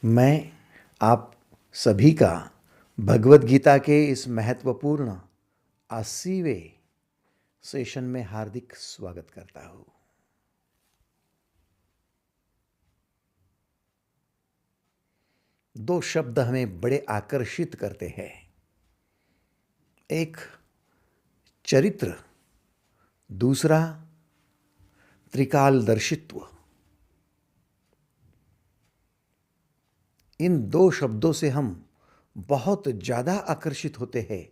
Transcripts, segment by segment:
मैं आप सभी का भगवत गीता के इस महत्वपूर्ण 80वें सेशन में हार्दिक स्वागत करता हूँ। दो शब्द हमें बड़े आकर्षित करते हैं, एक चरित्र, दूसरा त्रिकालदर्शित्व। इन दो शब्दों से हम बहुत ज़्यादा आकर्षित होते हैं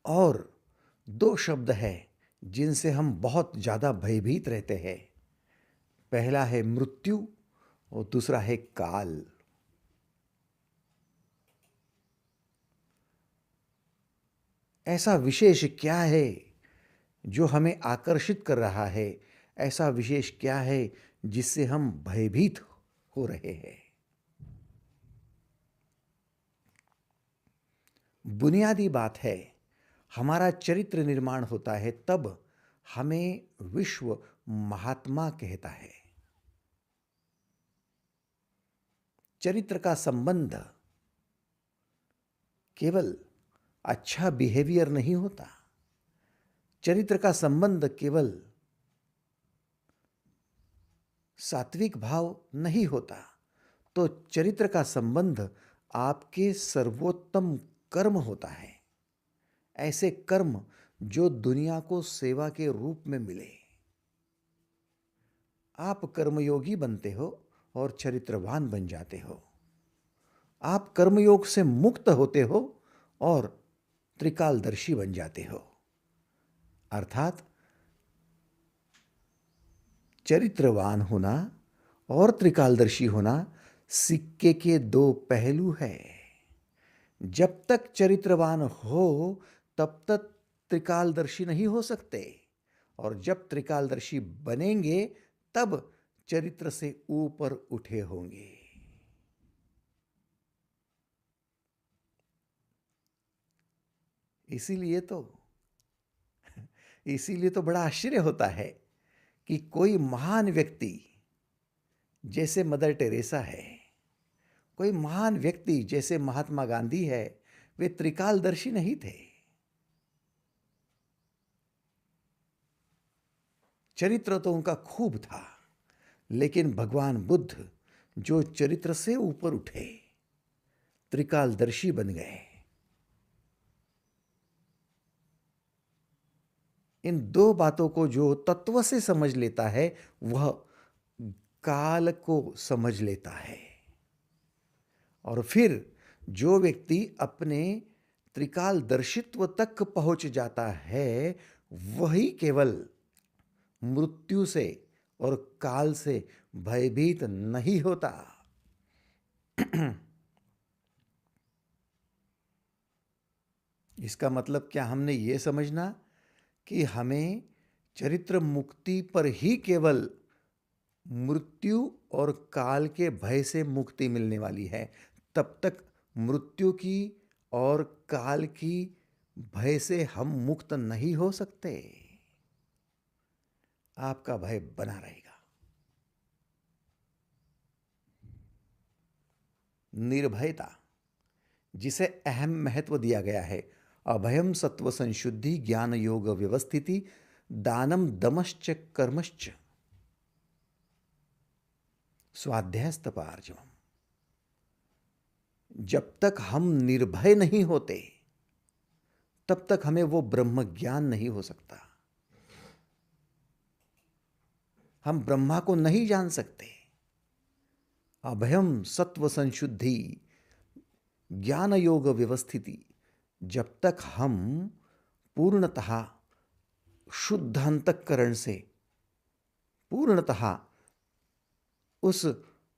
और दो शब्द हैं जिनसे हम बहुत ज़्यादा भयभीत रहते हैं। पहला है मृत्यु और दूसरा है काल। ऐसा विशेष क्या है जो हमें आकर्षित कर रहा है? ऐसा विशेष क्या है जिससे हम भयभीत हो रहे हैं? बुनियादी बात है, हमारा चरित्र निर्माण होता है तब हमें विश्व महात्मा कहता है। चरित्र का संबंध केवल अच्छा बिहेवियर नहीं होता, चरित्र का संबंध केवल सात्विक भाव नहीं होता, तो चरित्र का संबंध आपके सर्वोत्तम कर्म होता है। ऐसे कर्म जो दुनिया को सेवा के रूप में मिले। आप कर्मयोगी बनते हो और चरित्रवान बन जाते हो। आप कर्मयोग से मुक्त होते हो और त्रिकालदर्शी बन जाते हो। अर्थात चरित्रवान होना और त्रिकालदर्शी होना सिक्के के दो पहलू है। जब तक चरित्रवान हो तब तक त्रिकालदर्शी नहीं हो सकते, और जब त्रिकालदर्शी बनेंगे तब चरित्र से ऊपर उठे होंगे। इसीलिए तो बड़ा आश्चर्य होता है कि कोई महान व्यक्ति जैसे मदर टेरेसा है, कोई महान व्यक्ति जैसे महात्मा गांधी है, वे त्रिकालदर्शी नहीं थे। चरित्र तो उनका खूब था, लेकिन भगवान बुद्ध जो चरित्र से ऊपर उठे, त्रिकालदर्शी बन गए। इन दो बातों को जो तत्व से समझ लेता है वह काल को समझ लेता है। और फिर जो व्यक्ति अपने त्रिकालदर्शित्व तक पहुंच जाता है वही केवल मृत्यु से और काल से भयभीत नहीं होता। इसका मतलब क्या हमने ये समझना कि हमें चरित्र मुक्ति पर ही केवल मृत्यु और काल के भय से मुक्ति मिलने वाली है? तब तक मृत्यु की और काल की भय से हम मुक्त नहीं हो सकते। आपका भय बना रहेगा। निर्भयता, जिसे अहम महत्व दिया गया है, अभयम सत्व संशुद्धि ज्ञान योग व्यवस्थिति दानम दमश्च कर्मश्च स्वाध्यायस्तपार्जवम। जब तक हम निर्भय नहीं होते तब तक हमें वो ब्रह्म ज्ञान नहीं हो सकता। हम ब्रह्मा को नहीं जान सकते। अभयम सत्व संशुद्धि ज्ञान योग व्यवस्थिति, जब तक हम पूर्णतः शुद्ध अंतःकरण से पूर्णतः उस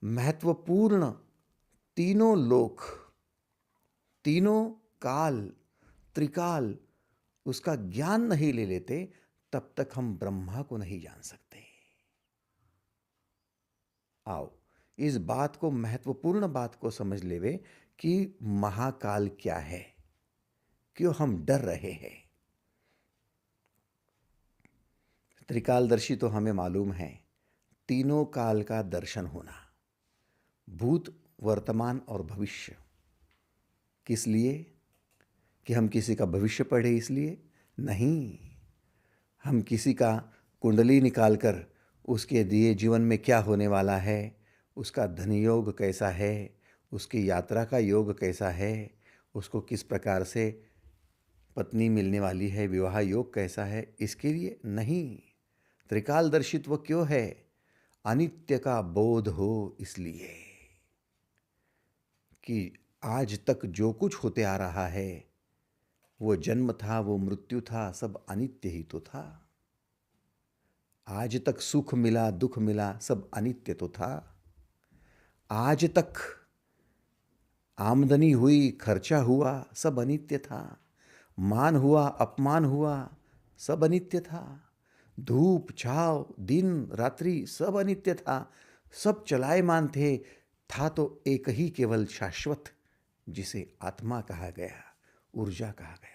महत्वपूर्ण तीनों लोक, तीनों काल, त्रिकाल, उसका ज्ञान नहीं ले लेते तब तक हम ब्रह्मा को नहीं जान सकते। आओ इस बात को, महत्वपूर्ण बात को समझ लेवे कि महाकाल क्या है, क्यों हम डर रहे हैं। त्रिकालदर्शी तो हमें मालूम है, तीनों काल का दर्शन होना, भूत वर्तमान और भविष्य। किस लिए? कि हम किसी का भविष्य पढ़े इसलिए नहीं। हम किसी का कुंडली निकालकर उसके दिए जीवन में क्या होने वाला है, उसका धन योग कैसा है, उसकी यात्रा का योग कैसा है, उसको किस प्रकार से पत्नी मिलने वाली है, विवाह योग कैसा है, इसके लिए नहीं। त्रिकालदर्शित्व क्यों है? अनित्य का बोध हो इसलिए कि आज तक जो कुछ होते आ रहा है, वो जन्म था, वो मृत्यु था, सब अनित्य ही तो था। आज तक सुख मिला, दुख मिला, सब अनित्य तो था। आज तक आमदनी हुई, खर्चा हुआ, सब अनित्य था। मान हुआ, अपमान हुआ, सब अनित्य था। धूप छाव, दिन रात्रि, सब अनित्य था। सब चलायमान थे। था तो एक ही केवल शाश्वत, जिसे आत्मा कहा गया, ऊर्जा कहा गया।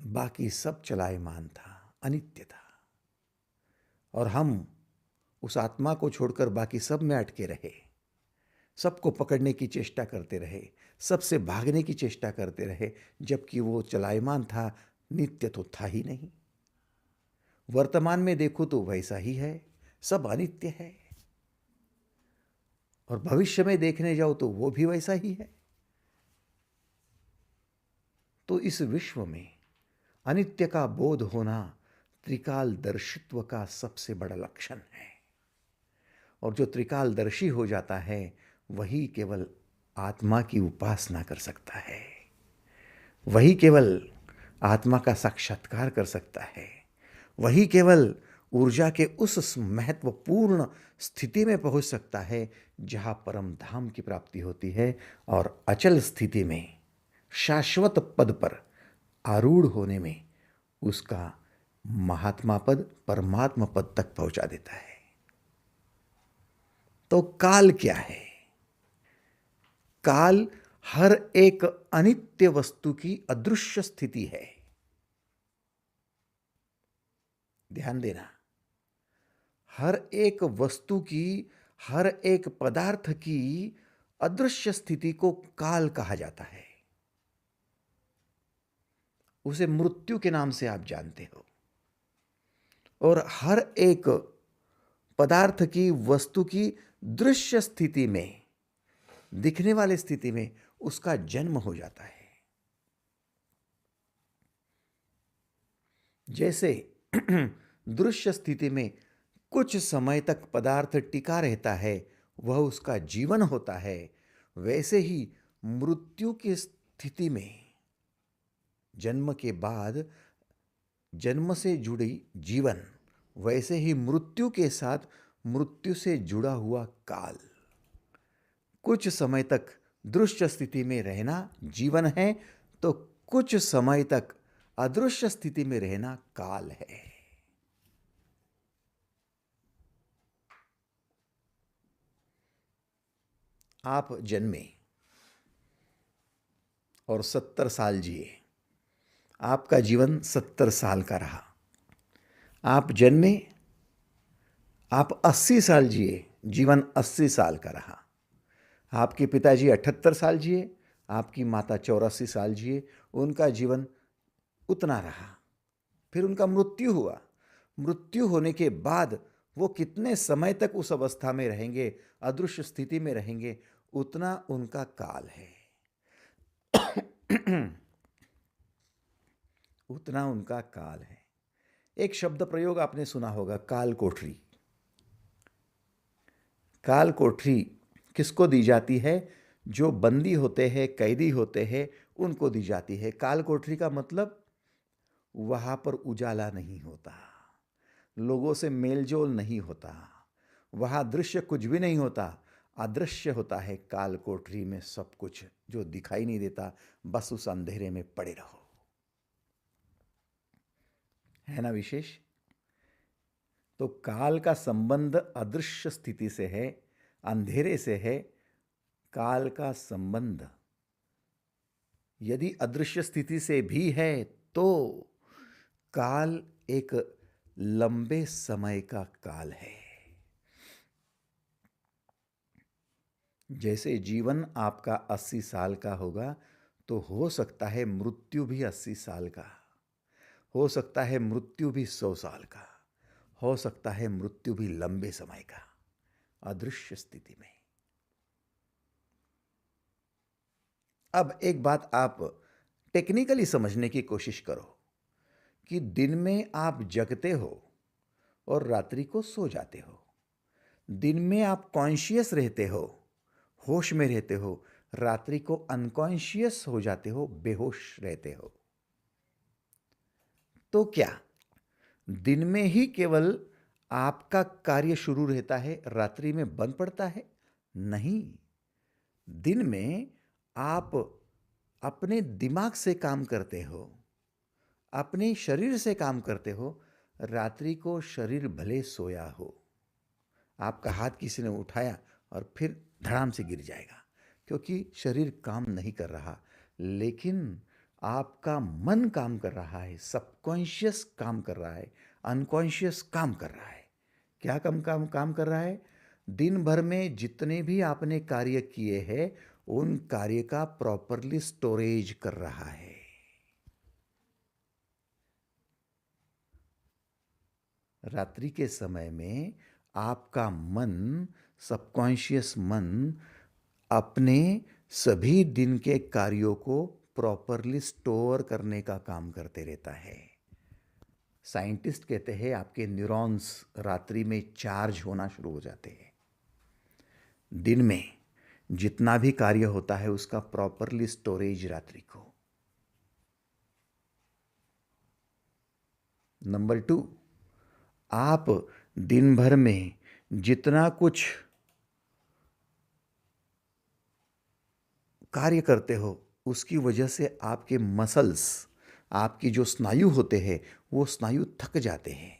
बाकी सब चलायमान था, अनित्य था। और हम उस आत्मा को छोड़कर बाकी सब में अटके रहे, सबको पकड़ने की चेष्टा करते रहे, सबसे भागने की चेष्टा करते रहे, जबकि वो चलायमान था, नित्य तो था ही नहीं। वर्तमान में देखो तो वैसा ही है, सब अनित्य है। और भविष्य में देखने जाओ तो वो भी वैसा ही है। तो इस विश्व में अनित्य का बोध होना त्रिकालदर्शित्व का सबसे बड़ा लक्षण है। और जो त्रिकालदर्शी हो जाता है, वही केवल आत्मा की उपासना कर सकता है, वही केवल आत्मा का साक्षात्कार कर सकता है, वही केवल ऊर्जा के उस महत्वपूर्ण स्थिति में पहुंच सकता है जहां परम धाम की प्राप्ति होती है और अचल स्थिति में शाश्वत पद पर आरूढ़ होने में उसका महात्मा पद, परमात्मा पद तक पहुंचा देता है। तो काल क्या है? काल हर एक अनित्य वस्तु की अदृश्य स्थिति है। ध्यान देना, हर एक वस्तु की, हर एक पदार्थ की अदृश्य स्थिति को काल कहा जाता है। उसे मृत्यु के नाम से आप जानते हो। और हर एक पदार्थ की, वस्तु की दृश्य स्थिति में, दिखने वाली स्थिति में उसका जन्म हो जाता है। जैसे दृश्य स्थिति में कुछ समय तक पदार्थ टिका रहता है, वह उसका जीवन होता है, वैसे ही मृत्यु की स्थिति में, जन्म के बाद जन्म से जुड़ी जीवन, वैसे ही मृत्यु के साथ मृत्यु से जुड़ा हुआ काल। कुछ समय तक दृश्य स्थिति में रहना जीवन है, तो कुछ समय तक अदृश्य स्थिति में रहना काल है। आप जन्मे और 70 साल जिए, आपका जीवन 70 साल का रहा। आप जन्मे, आप 80 साल जिए, जीवन 80 साल का रहा। आपके पिताजी 78 साल जिए, आपकी माता 84 साल जिए, उनका जीवन उतना रहा। फिर उनका मृत्यु हुआ। मृत्यु होने के बाद वो कितने समय तक उस अवस्था में रहेंगे, अदृश्य स्थिति में रहेंगे, उतना उनका काल है। उतना उनका काल है। एक शब्द प्रयोग आपने सुना होगा, काल कोठरी। काल कोठरी किसको दी जाती है? जो बंदी होते हैं, कैदी होते हैं, उनको दी जाती है। काल कोठरी का मतलब वहां पर उजाला नहीं होता, लोगों से मेलजोल नहीं होता, वहां दृश्य कुछ भी नहीं होता, अदृश्य होता है काल कोठरी में सब कुछ, जो दिखाई नहीं देता, बस उस अंधेरे में पड़े रहो। है ना विशेष? तो काल का संबंध अदृश्य स्थिति से है, अंधेरे से है। काल का संबंध यदि अदृश्य स्थिति से भी है, तो काल एक लंबे समय का काल है। जैसे जीवन आपका 80 साल का होगा तो हो सकता है मृत्यु भी 80 साल का, हो सकता है मृत्यु भी 100 साल का, हो सकता है मृत्यु भी लंबे समय का, अदृश्य स्थिति में। अब एक बात आप टेक्निकली समझने की कोशिश करो कि दिन में आप जगते हो और रात्रि को सो जाते हो। दिन में आप कॉन्शियस रहते हो, होश में रहते हो, रात्रि को अनकॉन्शियस हो जाते हो, बेहोश रहते हो। तो क्या दिन में ही केवल आपका कार्य शुरू रहता है, रात्रि में बंद पड़ता है? नहीं। दिन में आप अपने दिमाग से काम करते हो, अपने शरीर से काम करते हो, रात्रि को शरीर भले सोया हो, आपका हाथ किसी ने उठाया और फिर धड़ाम से गिर जाएगा क्योंकि शरीर काम नहीं कर रहा, लेकिन आपका मन काम कर रहा है, सबकॉन्शियस काम कर रहा है, अनकॉन्शियस काम कर रहा है। क्या काम कर रहा है? दिन भर में जितने भी आपने कार्य किए हैं उन कार्य का प्रॉपरली स्टोरेज कर रहा है। रात्रि के समय में आपका मन, सबकॉन्शियस मन अपने सभी दिन के कार्यों को प्रॉपरली स्टोर करने का काम करते रहता है। साइंटिस्ट कहते हैं आपके न्यूरॉन्स रात्रि में चार्ज होना शुरू हो जाते हैं। दिन में जितना भी कार्य होता है उसका प्रॉपरली स्टोरेज रात्रि को। नंबर 2, आप दिन भर में जितना कुछ कार्य करते हो उसकी वजह से आपके मसल्स, आपकी जो स्नायु होते हैं वो स्नायु थक जाते हैं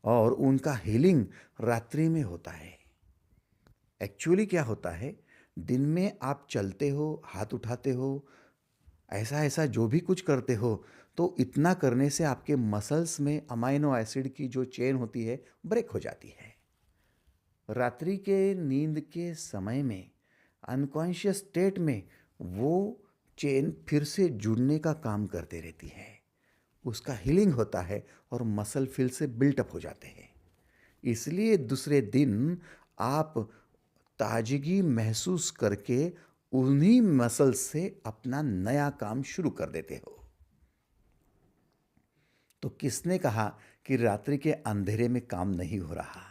और उनका हीलिंग रात्रि में होता है। एक्चुअली क्या होता है, दिन में आप चलते हो, हाथ उठाते हो, ऐसा ऐसा जो भी कुछ करते हो, तो इतना करने से आपके मसल्स में अमाइनो एसिड की जो चेन होती है ब्रेक हो जाती है। रात्रि के नींद के समय में अनकॉन्शियस स्टेट में वो चेन फिर से जुड़ने का काम करते रहती है, उसका हीलिंग होता है और मसल फिर से बिल्टअप हो जाते हैं। इसलिए दूसरे दिन आप ताजगी महसूस करके उन्हीं मसल से अपना नया काम शुरू कर देते हो। तो किसने कहा कि रात्रि के अंधेरे में काम नहीं हो रहा?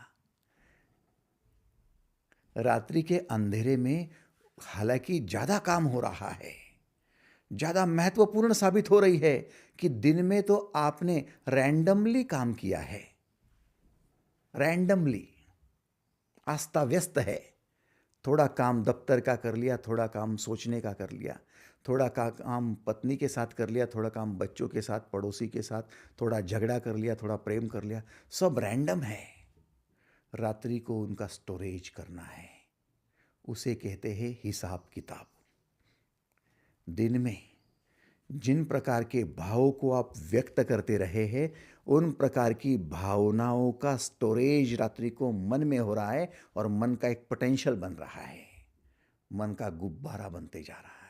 रात्रि के अंधेरे में हालांकि ज़्यादा काम हो रहा है, ज़्यादा महत्वपूर्ण साबित हो रही है कि दिन में तो आपने रैंडमली काम किया है, रैंडमली आस्था व्यस्त है। थोड़ा काम दफ्तर का कर लिया, थोड़ा काम सोचने का कर लिया, थोड़ा काम पत्नी के साथ कर लिया, थोड़ा काम बच्चों के साथ, पड़ोसी के साथ, थोड़ा झगड़ा कर लिया, थोड़ा प्रेम कर लिया, सब रैंडम है। रात्रि को उनका स्टोरेज करना है, उसे कहते हैं हिसाब किताब। दिन में जिन प्रकार के भावों को आप व्यक्त करते रहे हैं उन प्रकार की भावनाओं का स्टोरेज रात्रि को मन में हो रहा है और मन का एक पोटेंशियल बन रहा है, मन का गुब्बारा बनते जा रहा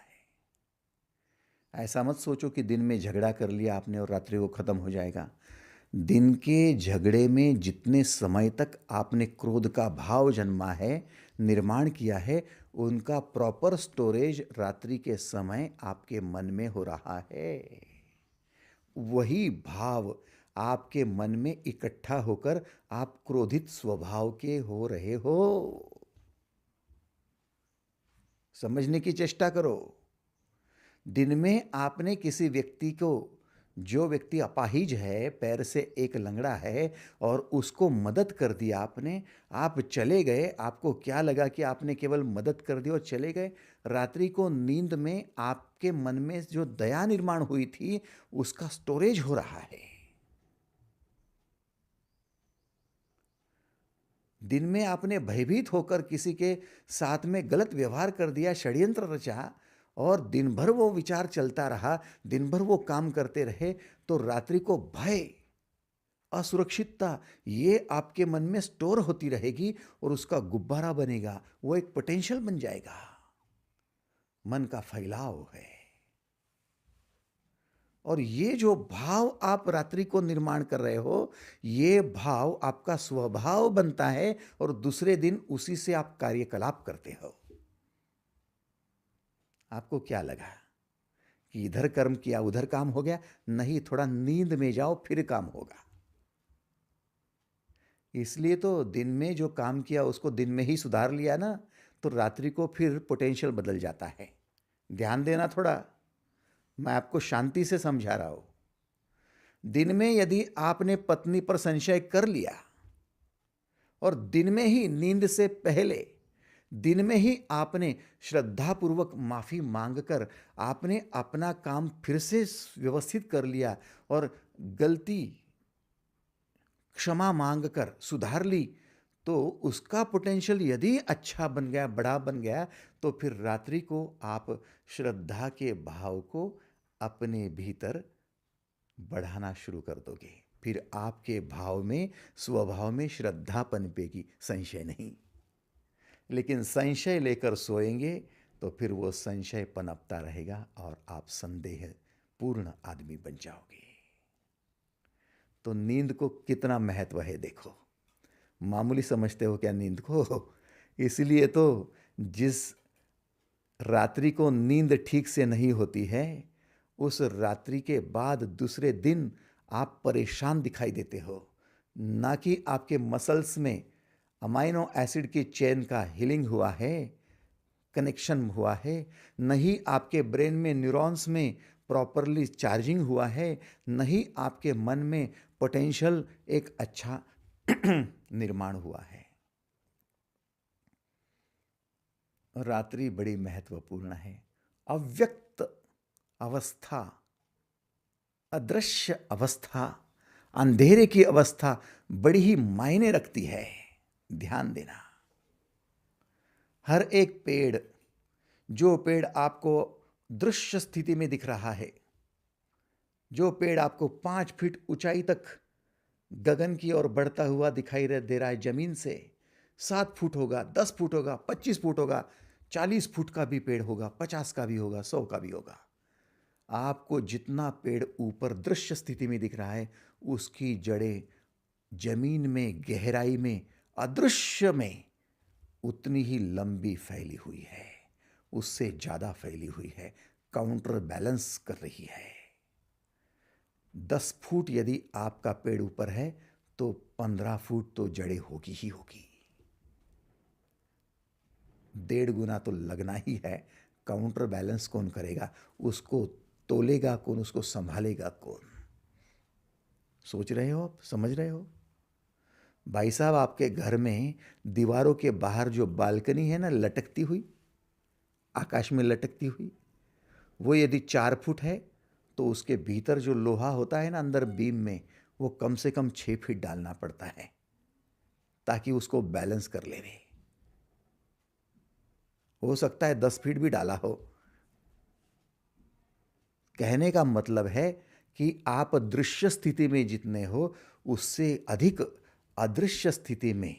है। ऐसा मत सोचो कि दिन में झगड़ा कर लिया आपने और रात्रि को खत्म हो जाएगा। दिन के झगड़े में जितने समय तक आपने क्रोध का भाव जन्मा है, निर्माण किया है, उनका प्रॉपर स्टोरेज रात्रि के समय आपके मन में हो रहा है। वही भाव आपके मन में इकट्ठा होकर आप क्रोधित स्वभाव के हो रहे हो। समझने की चेष्टा करो। दिन में आपने किसी व्यक्ति को, जो व्यक्ति अपाहिज है, पैर से एक लंगड़ा है, और उसको मदद कर दिया आपने, आप चले गए, आपको क्या लगा कि आपने केवल मदद कर दी और चले गए। रात्रि को नींद में आपके मन में जो दया निर्माण हुई थी उसका स्टोरेज हो रहा है। दिन में आपने भयभीत होकर किसी के साथ में गलत व्यवहार कर दिया, षड्यंत्र रचा, और दिन भर वो विचार चलता रहा, दिन भर वो काम करते रहे, तो रात्रि को भय असुरक्षितता, ये आपके मन में स्टोर होती रहेगी और उसका गुब्बारा बनेगा, वो एक पोटेंशियल बन जाएगा। मन का फैलाव है। और ये जो भाव आप रात्रि को निर्माण कर रहे हो, ये भाव आपका स्वभाव बनता है और दूसरे दिन उसी से आप कार्यकलाप करते हो। आपको क्या लगा कि इधर कर्म किया उधर काम हो गया? नहीं, थोड़ा नींद में जाओ फिर काम होगा। इसलिए तो दिन में जो काम किया उसको दिन में ही सुधार लिया ना, तो रात्रि को फिर पोटेंशियल बदल जाता है। ध्यान देना थोड़ा, मैं आपको शांति से समझा रहा हूं। दिन में यदि आपने पत्नी पर संशय कर लिया और दिन में ही नींद से पहले दिन में ही आपने श्रद्धापूर्वक माफी मांगकर आपने अपना काम फिर से व्यवस्थित कर लिया और गलती क्षमा मांगकर सुधार ली, तो उसका पोटेंशियल यदि अच्छा बन गया, बड़ा बन गया, तो फिर रात्रि को आप श्रद्धा के भाव को अपने भीतर बढ़ाना शुरू कर दोगे। फिर आपके भाव में, स्वभाव में श्रद्धा पनपेगी, संशय नहीं। लेकिन संशय लेकर सोएंगे तो फिर वो संशय पनपता रहेगा और आप संदेह पूर्ण आदमी बन जाओगे। तो नींद को कितना महत्व है देखो। मामूली समझते हो क्या नींद को? इसलिए तो जिस रात्रि को नींद ठीक से नहीं होती है, उस रात्रि के बाद दूसरे दिन आप परेशान दिखाई देते हो। ना कि आपके मसल्स में अमाइनो एसिड की चेन का हीलिंग हुआ है, कनेक्शन हुआ है, नहीं आपके ब्रेन में न्यूरॉन्स में प्रॉपरली चार्जिंग हुआ है, नहीं आपके मन में पोटेंशियल एक अच्छा निर्माण हुआ है। रात्रि बड़ी महत्वपूर्ण है। अव्यक्त अवस्था, अदृश्य अवस्था, अंधेरे की अवस्था बड़ी ही मायने रखती है। ध्यान देना। हर एक पेड़, जो पेड़ आपको दृश्य स्थिति में दिख रहा है, जो पेड़ आपको 5 फीट ऊंचाई तक गगन की ओर बढ़ता हुआ दिखाई दे रहा है जमीन से, 7 फुट होगा, 10 फुट होगा, 25 फुट होगा, 40 फुट का भी पेड़ होगा, 50 का भी होगा, 100 का भी होगा। आपको जितना पेड़ ऊपर दृश्य स्थिति में दिख रहा है, उसकी जड़ें जमीन में गहराई में अदृश्य में उतनी ही लंबी फैली हुई है, उससे ज्यादा फैली हुई है, काउंटर बैलेंस कर रही है। 10 फुट यदि आपका पेड़ ऊपर है तो 15 फुट तो जड़ें होगी ही होगी। 1.5 गुना तो लगना ही है। काउंटर बैलेंस कौन करेगा? उसको तोलेगा कौन? उसको संभालेगा कौन? सोच रहे हो आप? समझ रहे हो? भाई साहब, आपके घर में दीवारों के बाहर जो बालकनी है ना, लटकती हुई, आकाश में लटकती हुई, वो यदि 4 फुट है तो उसके भीतर जो लोहा होता है ना अंदर बीम में, वो कम से कम 6 फीट डालना पड़ता है ताकि उसको बैलेंस कर ले। हो सकता है 10 फीट भी डाला हो। कहने का मतलब है कि आप दृश्य स्थिति में जितने हो, उससे अधिक अदृश्य स्थिति में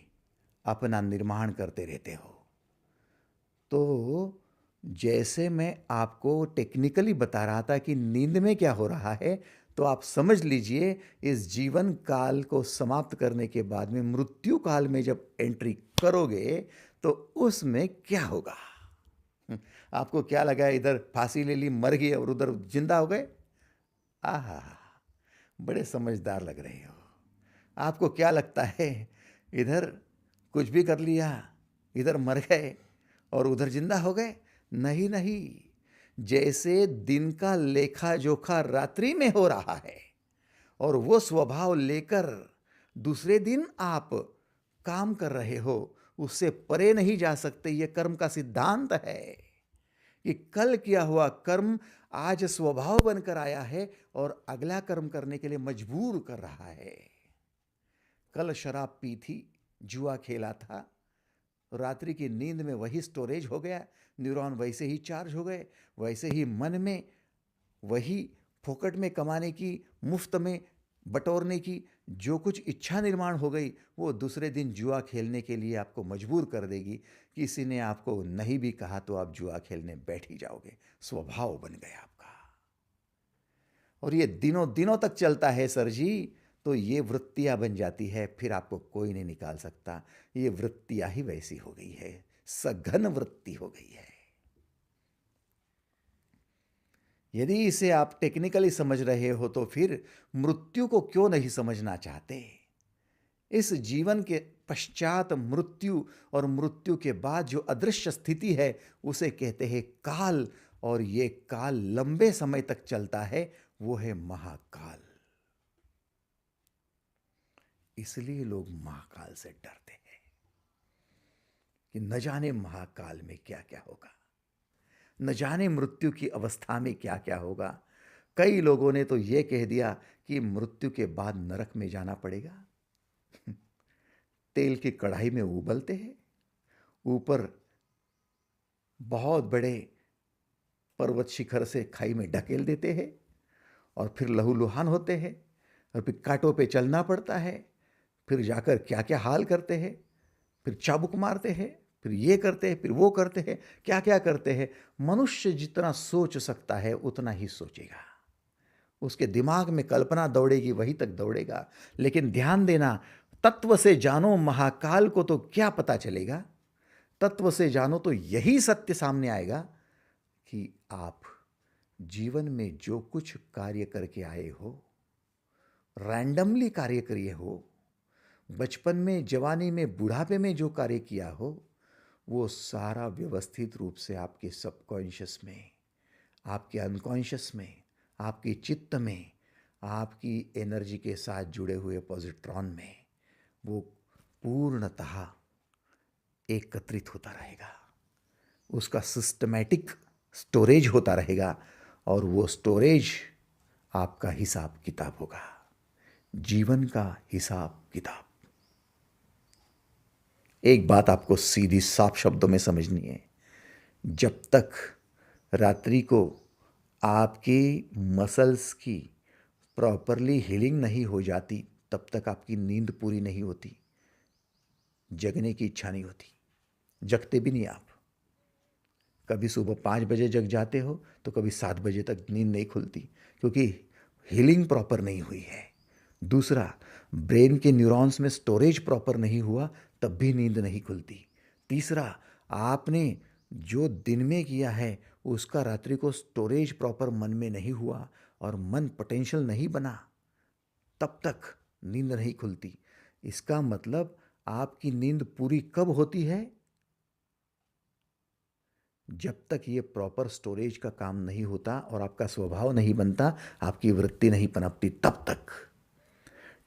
अपना निर्माण करते रहते हो। तो जैसे मैं आपको टेक्निकली बता रहा था कि नींद में क्या हो रहा है, तो आप समझ लीजिए इस जीवन काल को समाप्त करने के बाद में मृत्यु काल में जब एंट्री करोगे तो उसमें क्या होगा। आपको क्या लगा? इधर फांसी ले ली, मर गए, और उधर जिंदा हो गए? आहा, बड़े समझदार लग रहे हो। आपको क्या लगता है? इधर कुछ भी कर लिया, इधर मर गए और उधर जिंदा हो गए? नहीं नहीं, जैसे दिन का लेखा जोखा रात्रि में हो रहा है और वो स्वभाव लेकर दूसरे दिन आप काम कर रहे हो, उससे परे नहीं जा सकते। ये कर्म का सिद्धांत है कि कल किया हुआ कर्म आज स्वभाव बनकर आया है और अगला कर्म करने के लिए मजबूर कर रहा है। कल शराब पी थी, जुआ खेला था, रात्रि की नींद में वही स्टोरेज हो गया, न्यूरॉन वैसे ही चार्ज हो गए, वैसे ही मन में वही फोकट में कमाने की, मुफ्त में बटोरने की जो कुछ इच्छा निर्माण हो गई वो दूसरे दिन जुआ खेलने के लिए आपको मजबूर कर देगी। किसी ने आपको नहीं भी कहा तो आप जुआ खेलने बैठ ही जाओगे, स्वभाव बन गया आपका। और ये दिनों दिनों तक चलता है सर जी, तो ये वृत्तियां बन जाती है, फिर आपको कोई नहीं निकाल सकता। ये वृत्तियां ही वैसी हो गई है, सघन वृत्ति हो गई है। यदि इसे आप टेक्निकली समझ रहे हो तो फिर मृत्यु को क्यों नहीं समझना चाहते? इस जीवन के पश्चात मृत्यु, और मृत्यु के बाद जो अदृश्य स्थिति है उसे कहते हैं काल, और ये काल लंबे समय तक चलता है, वो है महाकाल। इसलिए लोग महाकाल से डरते हैं कि न जाने महाकाल में क्या क्या होगा, न जाने मृत्यु की अवस्था में क्या क्या होगा। कई लोगों ने तो यह कह दिया कि मृत्यु के बाद नरक में जाना पड़ेगा। तेल की कढ़ाई में उबलते हैं, ऊपर बहुत बड़े पर्वत शिखर से खाई में ढकेल देते हैं, और फिर लहूलुहान होते हैं, और फिर कांटों पे चलना पड़ता है, फिर जाकर क्या क्या हाल करते हैं, फिर चाबुक मारते हैं, फिर ये करते हैं, फिर वो करते हैं, क्या क्या करते हैं। मनुष्य जितना सोच सकता है उतना ही सोचेगा, उसके दिमाग में कल्पना दौड़ेगी, वहीं तक दौड़ेगा। लेकिन ध्यान देना, तत्व से जानो महाकाल को तो क्या पता चलेगा। तत्व से जानो तो यही सत्य सामने आएगा कि आप जीवन में जो कुछ कार्य करके आए हो, रैंडमली कार्य करिए हो, बचपन में, जवानी में, बुढ़ापे में जो कार्य किया हो, वो सारा व्यवस्थित रूप से आपके सबकॉन्शियस में, आपके अनकॉन्शियस में, आपकी चित्त में, आपकी एनर्जी के साथ जुड़े हुए पॉजिट्रॉन में वो पूर्णतः एकत्रित होता रहेगा। उसका सिस्टमैटिक स्टोरेज होता रहेगा, और वो स्टोरेज आपका हिसाब किताब होगा, जीवन का हिसाब किताब। एक बात आपको सीधी साफ शब्दों में समझनी है, जब तक रात्रि को आपकी मसल्स की प्रॉपरली हीलिंग नहीं हो जाती, तब तक आपकी नींद पूरी नहीं होती, जगने की इच्छा नहीं होती, जगते भी नहीं आप। कभी सुबह 5 बजे जग जाते हो तो कभी 7 बजे तक नींद नहीं खुलती, क्योंकि हीलिंग प्रॉपर नहीं हुई है। दूसरा, ब्रेन के न्यूरॉन्स में स्टोरेज प्रॉपर नहीं हुआ, तब भी नींद नहीं खुलती। तीसरा, आपने जो दिन में किया है उसका रात्रि को स्टोरेज प्रॉपर मन में नहीं हुआ, और मन पोटेंशियल नहीं बना, तब तक नींद नहीं खुलती। इसका मतलब आपकी नींद पूरी कब होती है? जब तक ये प्रॉपर स्टोरेज का काम नहीं होता और आपका स्वभाव नहीं बनता, आपकी वृत्ति नहीं पनपती, तब तक।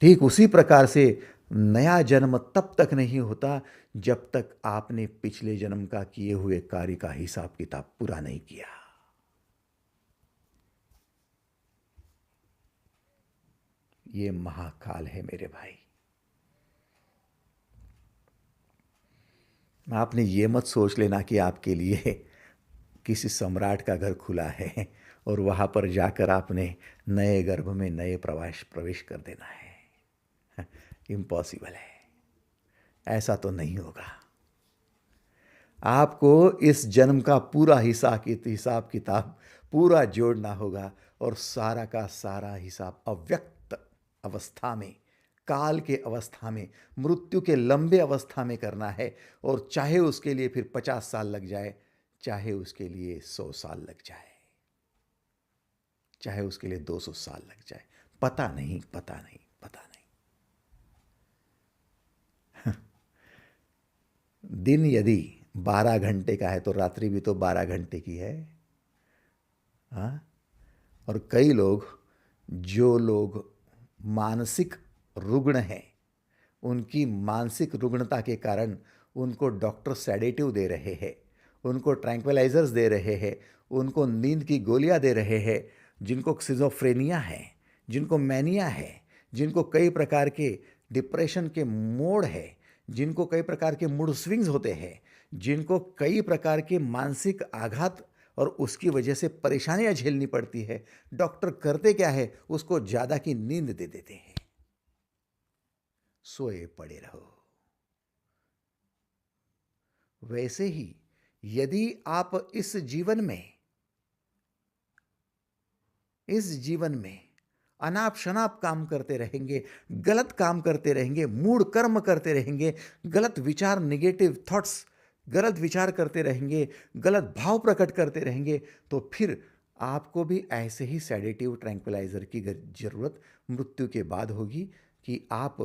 ठीक उसी प्रकार से नया जन्म तब तक नहीं होता जब तक आपने पिछले जन्म का किए हुए कार्य का हिसाब किताब पूरा नहीं किया। ये महाकाल है मेरे भाई। आपने ये मत सोच लेना कि आपके लिए किसी सम्राट का घर खुला है और वहाँ पर जाकर आपने नए गर्भ में नए प्रवेश कर देना है। इम्पॉसिबल है, ऐसा तो नहीं होगा। आपको इस जन्म का पूरा हिसाब किताब पूरा जोड़ना होगा, और सारा का सारा हिसाब अव्यक्त अवस्था में, काल के अवस्था में, मृत्यु के लंबे अवस्था में करना है। और चाहे उसके लिए फिर 50 साल लग जाए, चाहे उसके लिए 100 साल लग जाए, चाहे उसके लिए 200 साल लग जाए, पता नहीं, पता नहीं, पता नहीं। दिन यदि 12 घंटे का है तो रात्रि भी तो 12 घंटे की है। हाँ, और कई लोग, जो लोग मानसिक रुग्ण हैं, उनकी मानसिक रुग्णता के कारण उनको डॉक्टर सेडेटिव दे रहे हैं, उनको ट्रैंक्विलाइजर्स दे रहे हैं, उनको नींद की गोलियां दे रहे हैं, जिनको सिजोफ्रेनिया है, जिनको मैनिया है, जिनको कई प्रकार के डिप्रेशन के मोड है, जिनको कई प्रकार के मूड स्विंग्स होते हैं, जिनको कई प्रकार के मानसिक आघात और उसकी वजह से परेशानियां झेलनी पड़ती है। डॉक्टर करते क्या है? उसको ज़्यादा की नींद दे देते हैं। सोए पड़े रहो। वैसे ही यदि आप इस जीवन में अनाप शनाप काम करते रहेंगे, गलत काम करते रहेंगे, मूढ़ कर्म करते रहेंगे, गलत विचार, नेगेटिव थॉट्स, गलत विचार करते रहेंगे, गलत भाव प्रकट करते रहेंगे, तो फिर आपको भी ऐसे ही सेडेटिव ट्रैंक्विलाइजर की जरूरत मृत्यु के बाद होगी कि आप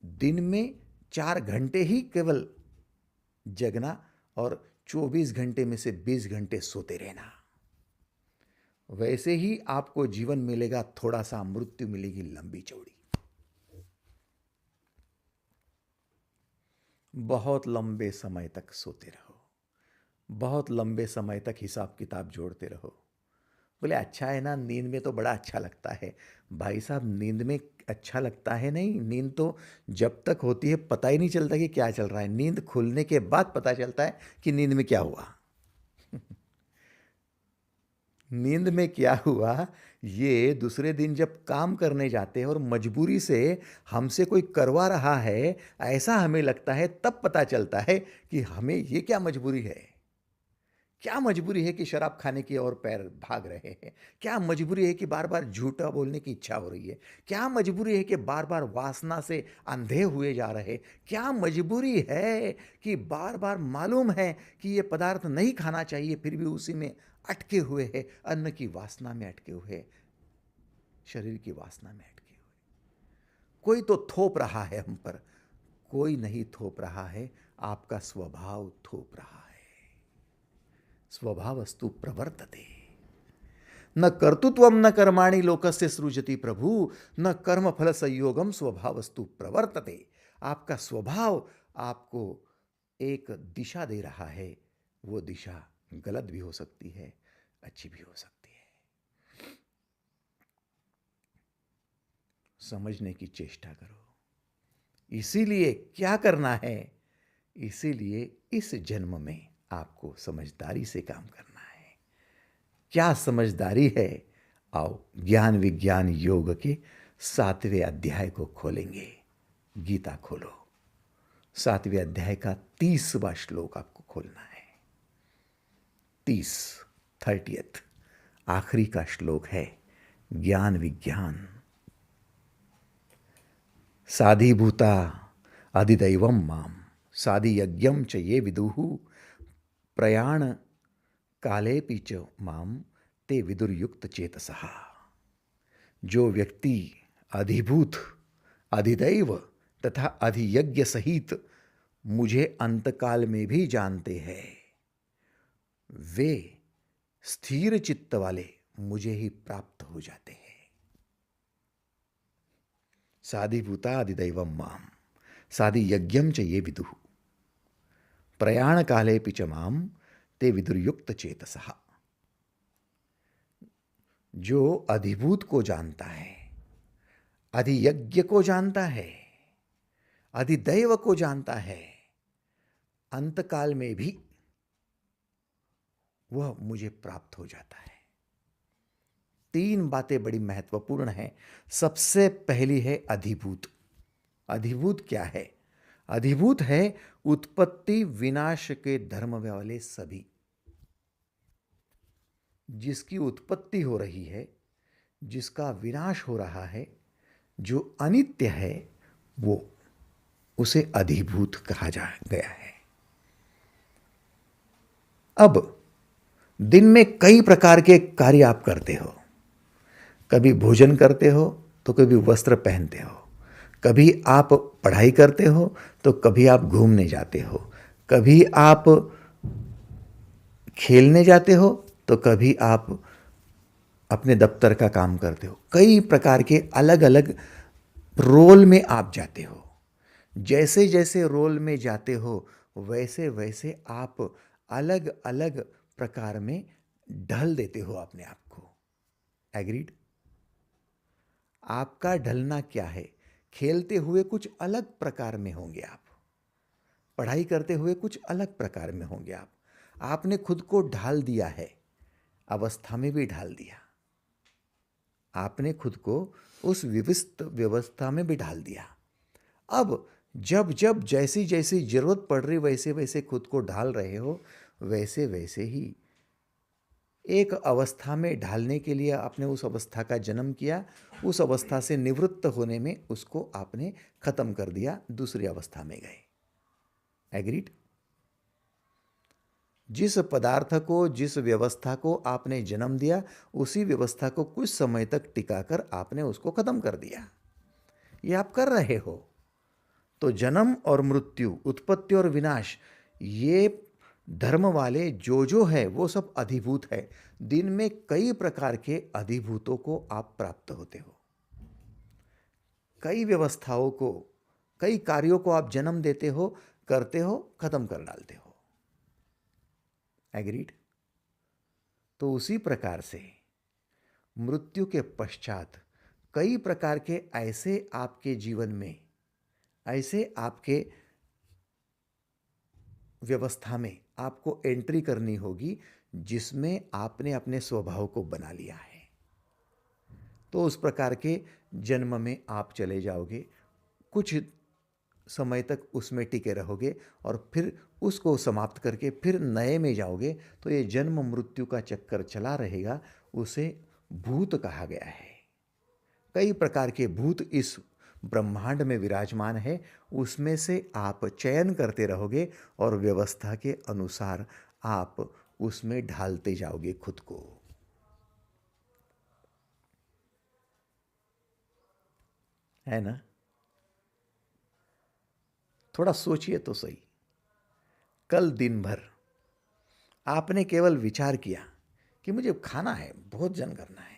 दिन में 4 घंटे ही केवल जगना और 24 घंटे में से 20 घंटे सोते रहना। वैसे ही आपको जीवन मिलेगा थोड़ा सा, मृत्यु मिलेगी लंबी चौड़ी। बहुत लंबे समय तक सोते रहो, बहुत लंबे समय तक हिसाब किताब जोड़ते रहो। बोले अच्छा है ना, नींद में तो बड़ा अच्छा लगता है। भाई साहब, नींद में अच्छा लगता है नहीं, नींद तो जब तक होती है पता ही नहीं चलता कि क्या चल रहा है। नींद खुलने के बाद पता चलता है कि नींद में क्या हुआ। नींद में क्या हुआ, ये दूसरे दिन जब काम करने जाते हैं और मजबूरी से हमसे कोई करवा रहा है, ऐसा हमें लगता है, तब पता चलता है कि हमें ये क्या मजबूरी है। क्या मजबूरी है कि शराब खाने की ओर पैर भाग रहे हैं? क्या मजबूरी है कि बार बार झूठा बोलने की इच्छा हो रही है? क्या मजबूरी है कि बार बार वासना से अंधे हुए जा रहे? क्या मजबूरी है कि बार बार मालूम है कि ये पदार्थ नहीं खाना चाहिए, फिर भी उसी में अटके हुए हैं, अन्न की वासना में अटके हुए, शरीर की वासना में अटके हुए। कोई तो थोप रहा है हम पर, कोई नहीं थोप रहा है, आपका स्वभाव थोप रहा है। स्वभावस्तु प्रवर्तते, न कर्तृत्वम न कर्माणि लोकस्य सृजति प्रभु, न कर्म फल संयोगम स्वभावस्तु प्रवर्तते। आपका स्वभाव आपको एक दिशा दे रहा है, वो दिशा गलत भी हो सकती है, अच्छी भी हो सकती है। समझने की चेष्टा करो। इसीलिए क्या करना है, इसीलिए इस जन्म में आपको समझदारी से काम करना है। क्या समझदारी है? आओ ज्ञान विज्ञान योग के 7वें अध्याय को खोलेंगे। गीता खोलो, 7वें अध्याय का 30वां श्लोक आपको खोलना है। 30 आखिरी का श्लोक है ज्ञान विज्ञान। साधिभूता अधिदैवम माम साधि यज्ञम च ये विदुः प्रयाण कालेपि च माम ते विदुर्युक्त चेतसः। जो व्यक्ति अधिभूत, अधिदैव तथा अधियज्ञ सहित मुझे अंतकाल में भी जानते हैं, वे स्थिर चित्त वाले मुझे ही प्राप्त हो जाते हैं। साधिभूता अधिदैवम माम साधि यज्ञम च ये विदुः प्रयाण कालेपि च माम ते विदुर्युक्त चेतसः। जो अधिभूत को जानता है, अधियज्ञ को जानता है, अधिदैव को जानता है, अंतकाल में भी वह मुझे प्राप्त हो जाता है। 3 बातें बड़ी महत्वपूर्ण हैं। सबसे पहली है अधिभूत। अधिभूत क्या है? अधिभूत है उत्पत्ति विनाश के धर्म वाले सभी। जिसकी उत्पत्ति हो रही है, जिसका विनाश हो रहा है, जो अनित्य है, वो उसे अधिभूत कहा जा गया है। अब दिन में कई प्रकार के कार्य आप करते हो। कभी भोजन करते हो तो कभी वस्त्र पहनते हो, कभी आप पढ़ाई करते हो तो कभी आप घूमने जाते हो, कभी आप खेलने जाते हो तो कभी आप अपने दफ्तर का काम करते हो। कई प्रकार के अलग अलग रोल में आप जाते हो। जैसे जैसे रोल में जाते हो वैसे वैसे आप अलग अलग प्रकार में ढल देते हो अपने आप को। एग्रीड? आपका ढलना क्या है? खेलते हुए कुछ अलग प्रकार में होंगे आप, पढ़ाई करते हुए कुछ अलग प्रकार में होंगे आप। आपने खुद को ढाल दिया है, अवस्था में भी ढाल दिया। आपने खुद को उस विविध व्यवस्था में भी ढाल दिया। अब जब जब जैसी जैसी जरूरत पड़ रही वैसे वैसे खुद को ढाल रहे हो, वैसे वैसे ही एक अवस्था में ढालने के लिए आपने उस अवस्था का जन्म किया, उस अवस्था से निवृत्त होने में उसको आपने खत्म कर दिया, दूसरी अवस्था में गए। एग्रीड? जिस पदार्थ को, जिस व्यवस्था को आपने जन्म दिया, उसी व्यवस्था को कुछ समय तक टिकाकर आपने उसको खत्म कर दिया। ये आप कर रहे हो। तो जन्म और मृत्यु, उत्पत्ति और विनाश, ये धर्म वाले जो है वो सब अधिभूत है। दिन में कई प्रकार के अधिभूतों को आप प्राप्त होते हो, कई व्यवस्थाओं को, कई कार्यों को आप जन्म देते हो, करते हो, खत्म कर डालते हो। एग्रीड? तो उसी प्रकार से मृत्यु के पश्चात कई प्रकार के ऐसे आपके जीवन में, ऐसे आपके व्यवस्था में आपको एंट्री करनी होगी जिसमें आपने अपने स्वभाव को बना लिया है। तो उस प्रकार के जन्म में आप चले जाओगे, कुछ समय तक उसमें टिके रहोगे और फिर उसको समाप्त करके फिर नए में जाओगे। तो ये जन्म मृत्यु का चक्कर चला रहेगा, उसे भूत कहा गया है। कई प्रकार के भूत इस ब्रह्मांड में विराजमान है, उसमें से आप चयन करते रहोगे और व्यवस्था के अनुसार आप उसमें ढालते जाओगे खुद को। है ना? थोड़ा सोचिए तो सही। कल दिन भर आपने केवल विचार किया कि मुझे खाना है, भोजन करना है।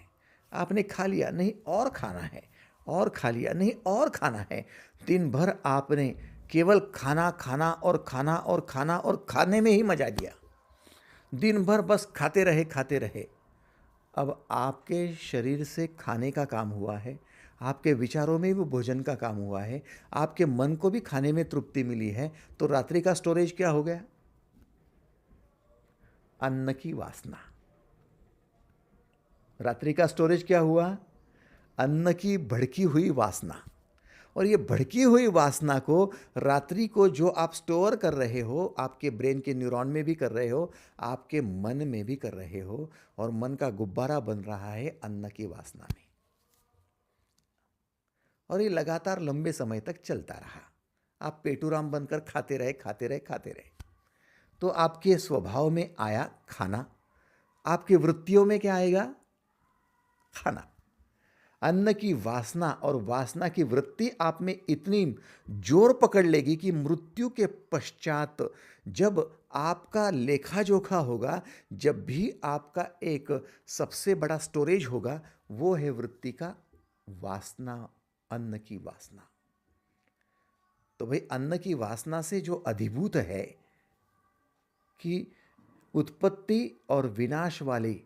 आपने खा लिया, नहीं और खाना है, और खा लिया, नहीं और खाना है। दिन भर आपने केवल खाना खाना और खाना और खाना और खाने में ही मजा दिया। दिन भर बस खाते रहे खाते रहे। अब आपके शरीर से खाने का काम हुआ है, आपके विचारों में भी भोजन का काम हुआ है, आपके मन को भी खाने में तृप्ति मिली है। तो रात्रि का स्टोरेज क्या हो गया? अन्न की वासना। रात्रि का स्टोरेज क्या हुआ? अन्न की भड़की हुई वासना। और ये भड़की हुई वासना को, रात्रि को जो आप स्टोर कर रहे हो, आपके ब्रेन के न्यूरॉन में भी कर रहे हो, आपके मन में भी कर रहे हो, और मन का गुब्बारा बन रहा है अन्न की वासना में। और ये लगातार लंबे समय तक चलता रहा। आप पेटूराम बनकर खाते रहे खाते रहे खाते रहे। तो आपके स्वभाव में आया खाना, आपकी वृत्तियों में क्या आएगा? खाना। अन्न की वासना और वासना की वृत्ति आप में इतनी जोर पकड़ लेगी कि मृत्यु के पश्चात जब आपका लेखा जोखा होगा, जब भी आपका एक सबसे बड़ा स्टोरेज होगा, वो है वृत्ति का वासना, अन्न की वासना। तो भाई अन्न की वासना से जो अधिभूत है कि उत्पत्ति और विनाश वाले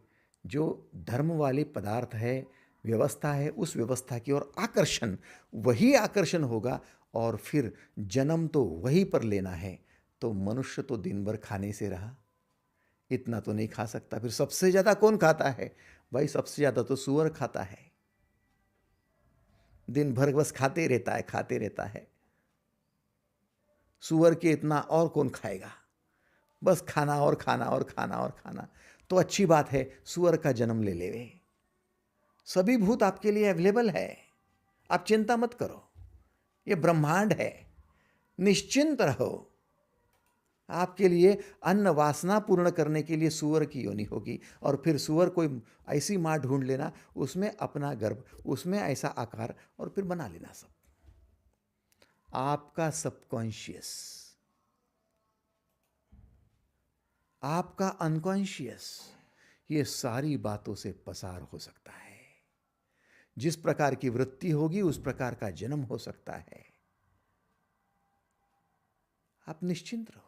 जो धर्म वाले पदार्थ है, व्यवस्था है, उस व्यवस्था की ओर आकर्षण, वही आकर्षण होगा और फिर जन्म तो वहीं पर लेना है। तो मनुष्य तो दिन भर खाने से रहा, इतना तो नहीं खा सकता। फिर सबसे ज्यादा कौन खाता है? भाई सबसे ज्यादा तो सूअर खाता है। दिन भर बस खाते रहता है, खाते रहता है। सूअर के इतना और कौन खाएगा? बस खाना और खाना और खाना और खाना। तो अच्छी बात है, सूअर का जन्म ले लेवे। सभी भूत आपके लिए अवेलेबल है, आप चिंता मत करो। ये ब्रह्मांड है, निश्चिंत रहो। आपके लिए अन्न वासना पूर्ण करने के लिए सूअर की योनि होगी, और फिर सूअर कोई ऐसी मां ढूंढ लेना, उसमें अपना गर्भ, उसमें ऐसा आकार, और फिर बना लेना सब। आपका सबकॉन्शियस, आपका अनकॉन्शियस, ये सारी बातों से पसार हो सकता है। जिस प्रकार की वृत्ति होगी उस प्रकार का जन्म हो सकता है। आप निश्चिंत रहो।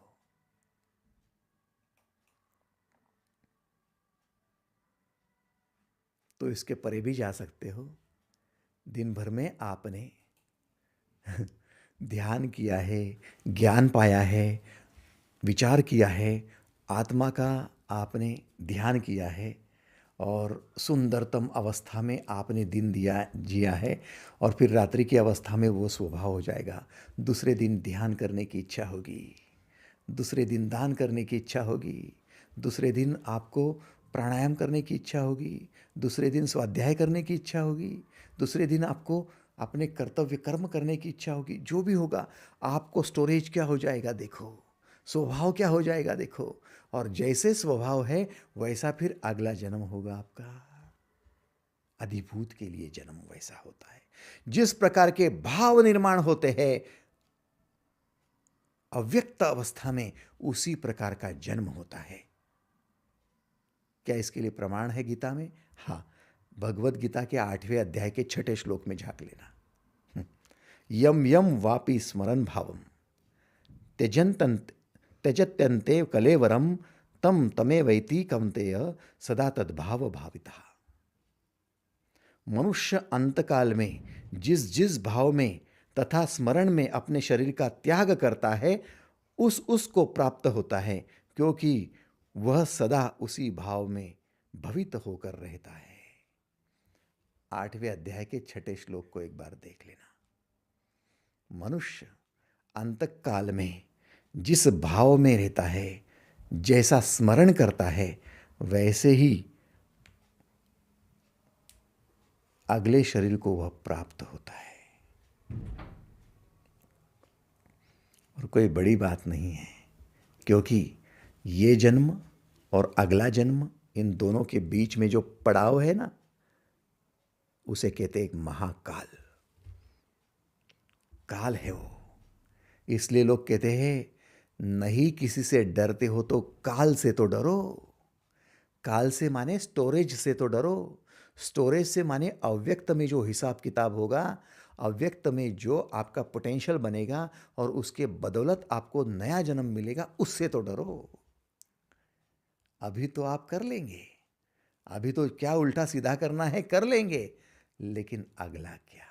तो इसके परे भी जा सकते हो। दिन भर में आपने ध्यान किया है, ज्ञान पाया है, विचार किया है, आत्मा का आपने ध्यान किया है, और सुंदरतम अवस्था में आपने दिन दिया जिया है, और फिर रात्रि की अवस्था में वो स्वभाव हो जाएगा। दूसरे दिन ध्यान करने की इच्छा होगी, दूसरे दिन दान करने की इच्छा होगी, दूसरे दिन आपको प्राणायाम करने की इच्छा होगी, दूसरे दिन स्वाध्याय करने की इच्छा होगी, दूसरे दिन आपको अपने कर्तव्य कर्म करने की इच्छा होगी। जो भी होगा, आपको स्टोरेज क्या हो जाएगा देखो, स्वभाव क्या हो जाएगा देखो। और जैसे स्वभाव है वैसा फिर अगला जन्म होगा आपका। अधिभूत के लिए जन्म वैसा होता है। जिस प्रकार के भाव निर्माण होते हैं अव्यक्त अवस्था में, उसी प्रकार का जन्म होता है। क्या इसके लिए प्रमाण है गीता में? हाँ, भगवत गीता के 8वें अध्याय के 6ठे श्लोक में झांक लेना। यम यम वापि स्मरण भावम त्यजत्यन्ते कलेवरम तम तमे वैति कौन्तेय सदा तद्भाव भाविता। मनुष्य अंतकाल में जिस जिस भाव में तथा स्मरण में अपने शरीर का त्याग करता है, उसको प्राप्त होता है, क्योंकि वह सदा उसी भाव में भवित होकर रहता है। 8वें अध्याय के 6ठे श्लोक को एक बार देख लेना। मनुष्य अंतकाल में जिस भाव में रहता है, जैसा स्मरण करता है, वैसे ही अगले शरीर को वह प्राप्त होता है। और कोई बड़ी बात नहीं है, क्योंकि ये जन्म और अगला जन्म, इन दोनों के बीच में जो पड़ाव है ना, उसे कहते हैं एक महाकाल। काल है वो। इसलिए लोग कहते हैं नहीं किसी से डरते हो तो काल से तो डरो। काल से माने स्टोरेज से तो डरो। स्टोरेज से माने अव्यक्त में जो हिसाब किताब होगा, अव्यक्त में जो आपका पोटेंशियल बनेगा और उसके बदौलत आपको नया जन्म मिलेगा, उससे तो डरो। अभी तो आप कर लेंगे, अभी तो क्या उल्टा सीधा करना है कर लेंगे, लेकिन अगला क्या?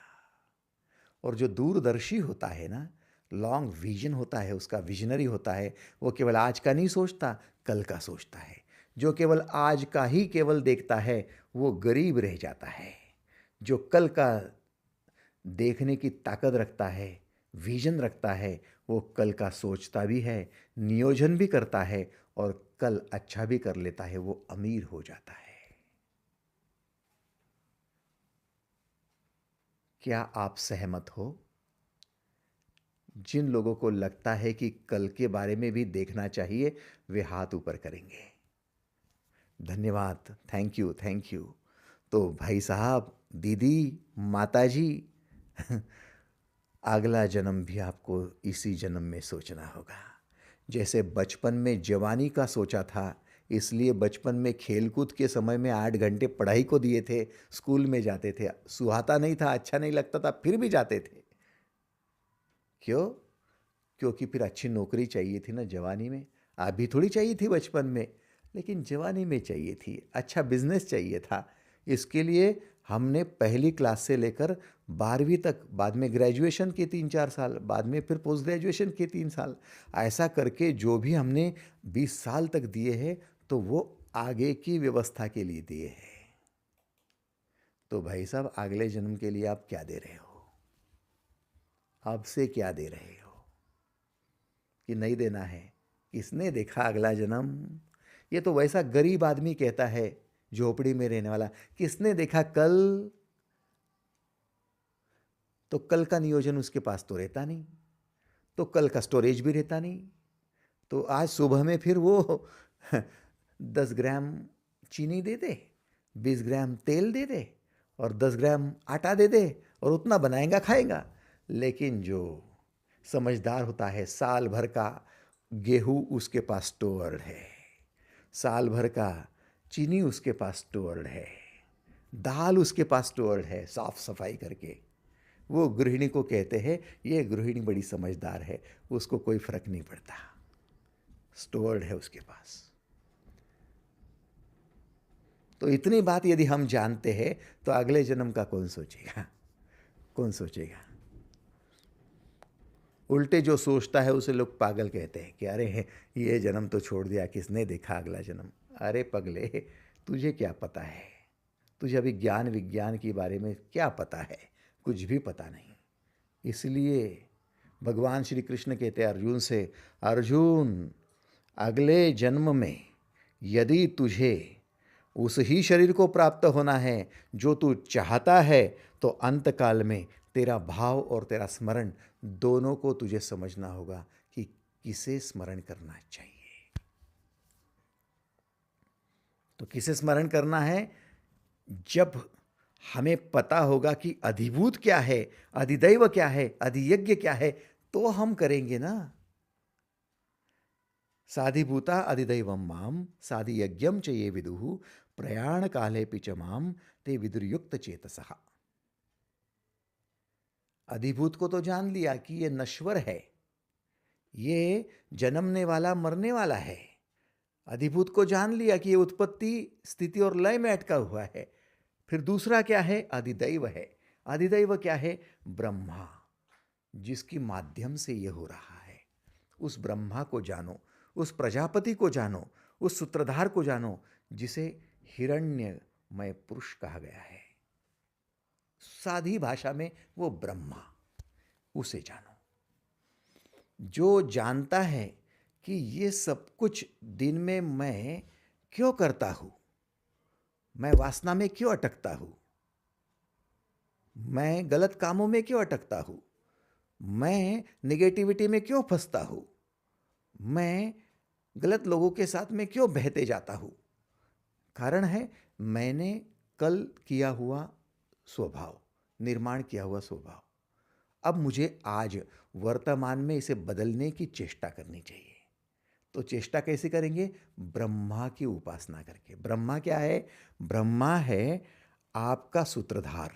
और जो दूरदर्शी होता है ना, लॉन्ग विजन होता है, उसका विजनरी होता है, वो केवल आज का नहीं सोचता, कल का सोचता है। जो केवल आज का ही केवल देखता है, वो गरीब रह जाता है। जो कल का देखने की ताकत रखता है, विजन रखता है, वो कल का सोचता भी है, नियोजन भी करता है, और कल अच्छा भी कर लेता है, वो अमीर हो जाता है। क्या आप सहमत हो? जिन लोगों को लगता है कि कल के बारे में भी देखना चाहिए, वे हाथ ऊपर करेंगे। धन्यवाद, थैंक यू, थैंक यू। तो भाई साहब, दीदी, माताजी, अगला जन्म भी आपको इसी जन्म में सोचना होगा। जैसे बचपन में जवानी का सोचा था, इसलिए बचपन में खेलकूद के समय में 8 घंटे पढ़ाई को दिए थे, स्कूल में जाते थे, सुहाता नहीं था, अच्छा नहीं लगता था, फिर भी जाते थे। क्यों? क्योंकि फिर अच्छी नौकरी चाहिए थी ना जवानी में। अभी थोड़ी चाहिए थी बचपन में, लेकिन जवानी में चाहिए थी। अच्छा बिजनेस चाहिए था। इसके लिए हमने पहली क्लास से लेकर 12वीं तक, बाद में ग्रेजुएशन के 3-4 साल, बाद में फिर पोस्ट ग्रेजुएशन के 3 साल, ऐसा करके जो भी हमने 20 साल तक दिए हैं, तो वो आगे की व्यवस्था के लिए दिए हैं। तो भाई साहब, अगले जन्म के लिए आप क्या दे रहे हो? अब से क्या दे रहे हो कि नहीं देना है? किसने देखा अगला जन्म? ये तो वैसा गरीब आदमी कहता है, झोपड़ी में रहने वाला, किसने देखा कल? तो कल का नियोजन उसके पास तो रहता नहीं, तो कल का स्टोरेज भी रहता नहीं। तो आज सुबह में फिर वो 10 ग्राम चीनी दे दे, 20 ग्राम तेल दे दे, और 10 ग्राम आटा दे दे, और उतना बनाएगा खाएगा। लेकिन जो समझदार होता है, साल भर का गेहूँ उसके पास स्टोर्ड है, साल भर का चीनी उसके पास स्टोर्ड है, दाल उसके पास स्टोर्ड है, साफ सफाई करके। वो गृहिणी को कहते हैं ये गृहिणी बड़ी समझदार है, उसको कोई फर्क नहीं पड़ता, स्टोर्ड है उसके पास। तो इतनी बात यदि हम जानते हैं, तो अगले जन्म का कौन सोचेगा? कौन सोचेगा? उल्टे जो सोचता है उसे लोग पागल कहते हैं कि अरे ये जन्म तो छोड़ दिया, किसने देखा अगला जन्म? अरे पगले, तुझे क्या पता है? तुझे अभी ज्ञान विज्ञान के बारे में क्या पता है? कुछ भी पता नहीं। इसलिए भगवान श्री कृष्ण कहते हैं अर्जुन से, अर्जुन, अगले जन्म में यदि तुझे उस ही शरीर को प्राप्त होना है जो तू चाहता है, तो अंतकाल में तेरा भाव और तेरा स्मरण दोनों को तुझे समझना होगा कि किसे स्मरण करना चाहिए। तो किसे स्मरण करना है? जब हमें पता होगा कि अधिभूत क्या है, अधिदैव क्या है, अधियज्ञ क्या है, तो हम करेंगे ना। साधिभूता अधिदैवम माम साधियज्ञम च ये विदुः प्रयाण काले च माम ते विदुर्युक्त चेतसः। अधिभूत को तो जान लिया कि ये नश्वर है, ये जन्मने वाला मरने वाला है। अधिभूत को जान लिया कि ये उत्पत्ति स्थिति और लय में अटका हुआ है। फिर दूसरा क्या है? अधिदैव है। अधिदैव क्या है? ब्रह्मा, जिसके माध्यम से ये हो रहा है। उस ब्रह्मा को जानो, उस प्रजापति को जानो, उस सूत्रधार को जानो, जिसे हिरण्यमय पुरुष कहा गया है। सादी भाषा में वो ब्रह्मा, उसे जानो। जो जानता है कि ये सब कुछ दिन में मैं क्यों करता हूं, मैं वासना में क्यों अटकता हूं, मैं गलत कामों में क्यों अटकता हूं, मैं नेगेटिविटी में क्यों फंसता हूं, मैं गलत लोगों के साथ में क्यों बहते जाता हूं। कारण है मैंने कल किया हुआ स्वभाव, निर्माण किया हुआ स्वभाव। अब मुझे आज वर्तमान में इसे बदलने की चेष्टा करनी चाहिए। तो चेष्टा कैसे करेंगे? ब्रह्मा की उपासना करके। ब्रह्मा क्या है? ब्रह्मा है आपका सूत्रधार,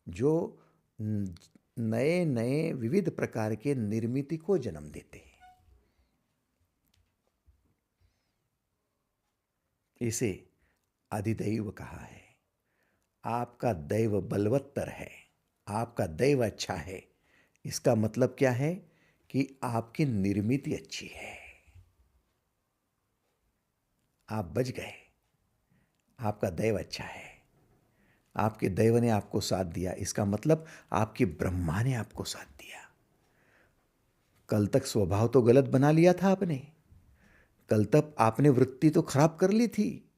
जो नए नए विविध प्रकार के निर्मिति को जन्म देते हैं। इसे अधिदैव कहा है। आपका दैव बलवत्तर है, आपका दैव अच्छा है। इसका मतलब क्या है? कि आपकी निर्मिति अच्छी है, आप बच गए, आपका दैव अच्छा है, आपके दैव ने आपको साथ दिया। इसका मतलब आपके ब्रह्मा ने आपको साथ दिया। कल तक स्वभाव तो गलत बना लिया था आपने, कल तक आपने वृत्ति तो खराब कर ली थी,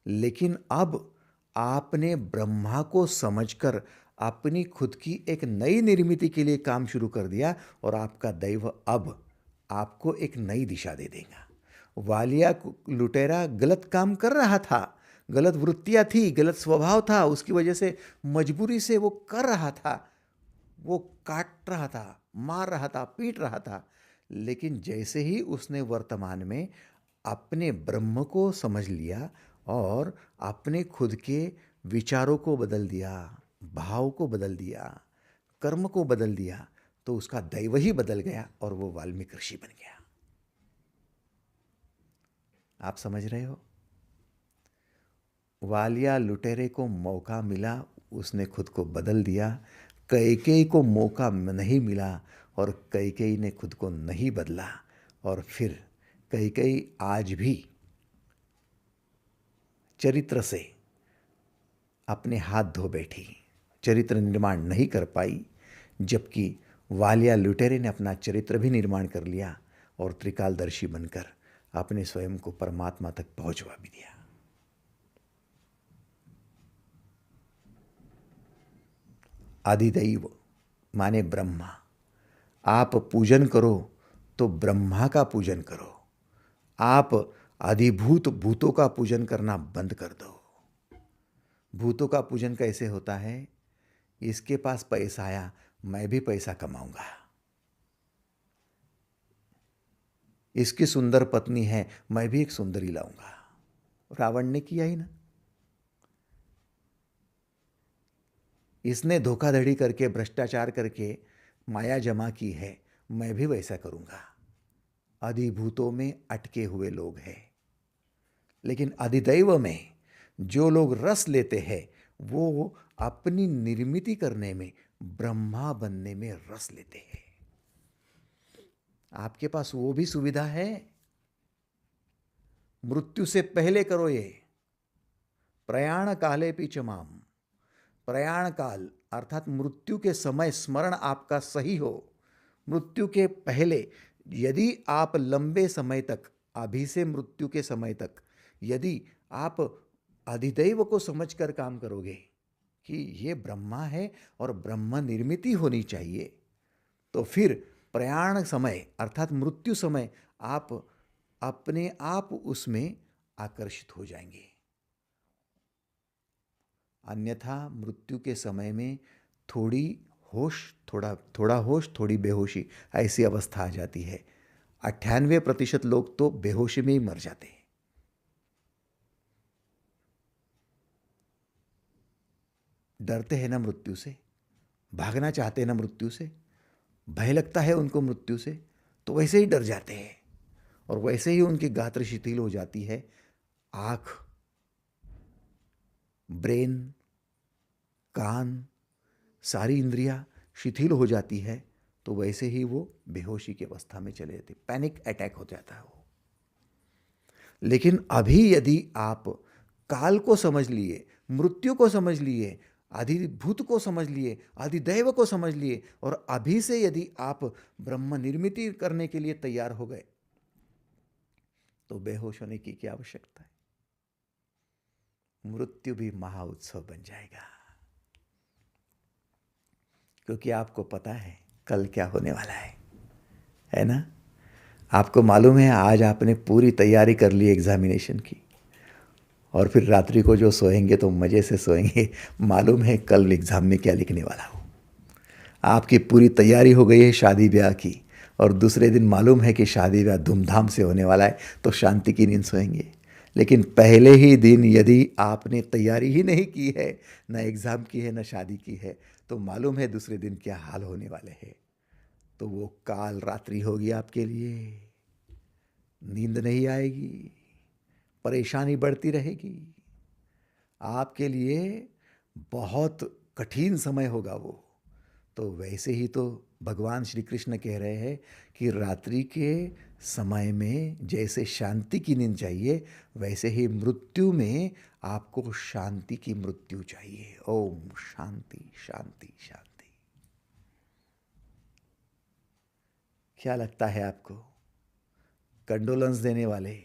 लेकिन अब आपने ब्रह्मा को समझकर अपनी खुद की एक नई निर्मिति के लिए काम शुरू कर दिया, और आपका दैव अब आपको एक नई दिशा दे देगा। वालिया लुटेरा गलत काम कर रहा था, गलत वृत्तियां थी, गलत स्वभाव था, उसकी वजह से मजबूरी से वो कर रहा था, वो काट रहा था, मार रहा था, पीट रहा था। लेकिन जैसे ही उसने वर्तमान में अपने ब्रह्म को समझ लिया और अपने खुद के विचारों को बदल दिया, भाव को बदल दिया, कर्म को बदल दिया, तो उसका दैव ही बदल गया और वो वाल्मीकि ऋषि बन गया। आप समझ रहे हो? वालिया लुटेरे को मौका मिला, उसने खुद को बदल दिया। कैकेयी को मौका नहीं मिला और कैकेयी ने खुद को नहीं बदला, और फिर कैकेयी आज भी चरित्र से अपने हाथ धो बैठी, चरित्र निर्माण नहीं कर पाई, जबकि वालिया लुटेरे ने अपना चरित्र भी निर्माण कर लिया और त्रिकालदर्शी बनकर अपने स्वयं को परमात्मा तक पहुंचवा भी दिया। आदिदैव माने ब्रह्मा। आप पूजन करो तो ब्रह्मा का पूजन करो। आप अधिभूत भूतों का पूजन करना बंद कर दो। भूतों का पूजन कैसे होता है? इसके पास पैसा आया, मैं भी पैसा कमाऊंगा। इसकी सुंदर पत्नी है, मैं भी एक सुंदरी लाऊंगा। रावण ने किया ही ना। इसने धोखाधड़ी करके, भ्रष्टाचार करके माया जमा की है, मैं भी वैसा करूंगा। अधिभूतों में अटके हुए लोग हैं, लेकिन अधिदैव में जो लोग रस लेते हैं, वो अपनी निर्मिति करने में, ब्रह्मा बनने में रस लेते हैं। आपके पास वो भी सुविधा है। मृत्यु से पहले करो ये, प्रयाण काले पी च माम, प्रयाण काल अर्थात मृत्यु के समय स्मरण आपका सही हो, मृत्यु के पहले यदि आप लंबे समय तक, अभी से मृत्यु के समय तक यदि आप अधिदैव को समझकर काम करोगे कि ये ब्रह्मा है और ब्रह्म निर्मिति होनी चाहिए, तो फिर प्रयाण समय अर्थात मृत्यु समय आप अपने आप उसमें आकर्षित हो जाएंगे। अन्यथा मृत्यु के समय में थोड़ी होश, थोड़ा होश, थोड़ी बेहोशी, ऐसी अवस्था आ जाती है। 98% लोग तो बेहोशी में ही मर जाते हैं। डरते हैं ना मृत्यु से, भागना चाहते हैं ना मृत्यु से, भय लगता है उनको मृत्यु से, तो वैसे ही डर जाते हैं और वैसे ही उनकी गात्र शिथिल हो जाती है। आँख, ब्रेन, कान, सारी इंद्रियां शिथिल हो जाती है, तो वैसे ही वो बेहोशी की अवस्था में चले जाते, पैनिक अटैक हो जाता है वो। लेकिन अभी यदि आप काल को समझ लिए, मृत्यु को समझ लिए, अधिभूत को समझ लिए, अधिदैव को समझ लिए और अभी से यदि आप ब्रह्म निर्मिति करने के लिए तैयार हो गए, तो बेहोश होने की क्या आवश्यकता है। मृत्यु भी महाउत्सव बन जाएगा, क्योंकि आपको पता है कल क्या होने वाला है ना। आपको मालूम है आज आपने पूरी तैयारी कर ली एग्जामिनेशन की, और फिर रात्रि को जो सोएंगे तो मज़े से सोएंगे, मालूम है कल एग्ज़ाम में क्या लिखने वाला हो। आपकी पूरी तैयारी हो गई है शादी ब्याह की, और दूसरे दिन मालूम है कि शादी ब्याह धूमधाम से होने वाला है, तो शांति की नींद सोएंगे। लेकिन पहले ही दिन यदि आपने तैयारी ही नहीं की है, न एग्ज़ाम की है न शादी की है, तो मालूम है दूसरे दिन क्या हाल होने वाले हैं। तो वो काल रात्रि होगी आपके लिए, नींद नहीं आएगी, परेशानी बढ़ती रहेगी, आपके लिए बहुत कठिन समय होगा वो। तो वैसे ही तो भगवान श्री कृष्ण कह रहे हैं कि रात्रि के समय में जैसे शांति की नींद चाहिए, वैसे ही मृत्यु में आपको शांति की मृत्यु चाहिए। ओम शांति शांति शांति। क्या लगता है आपको, कंडोलेंस देने वाले,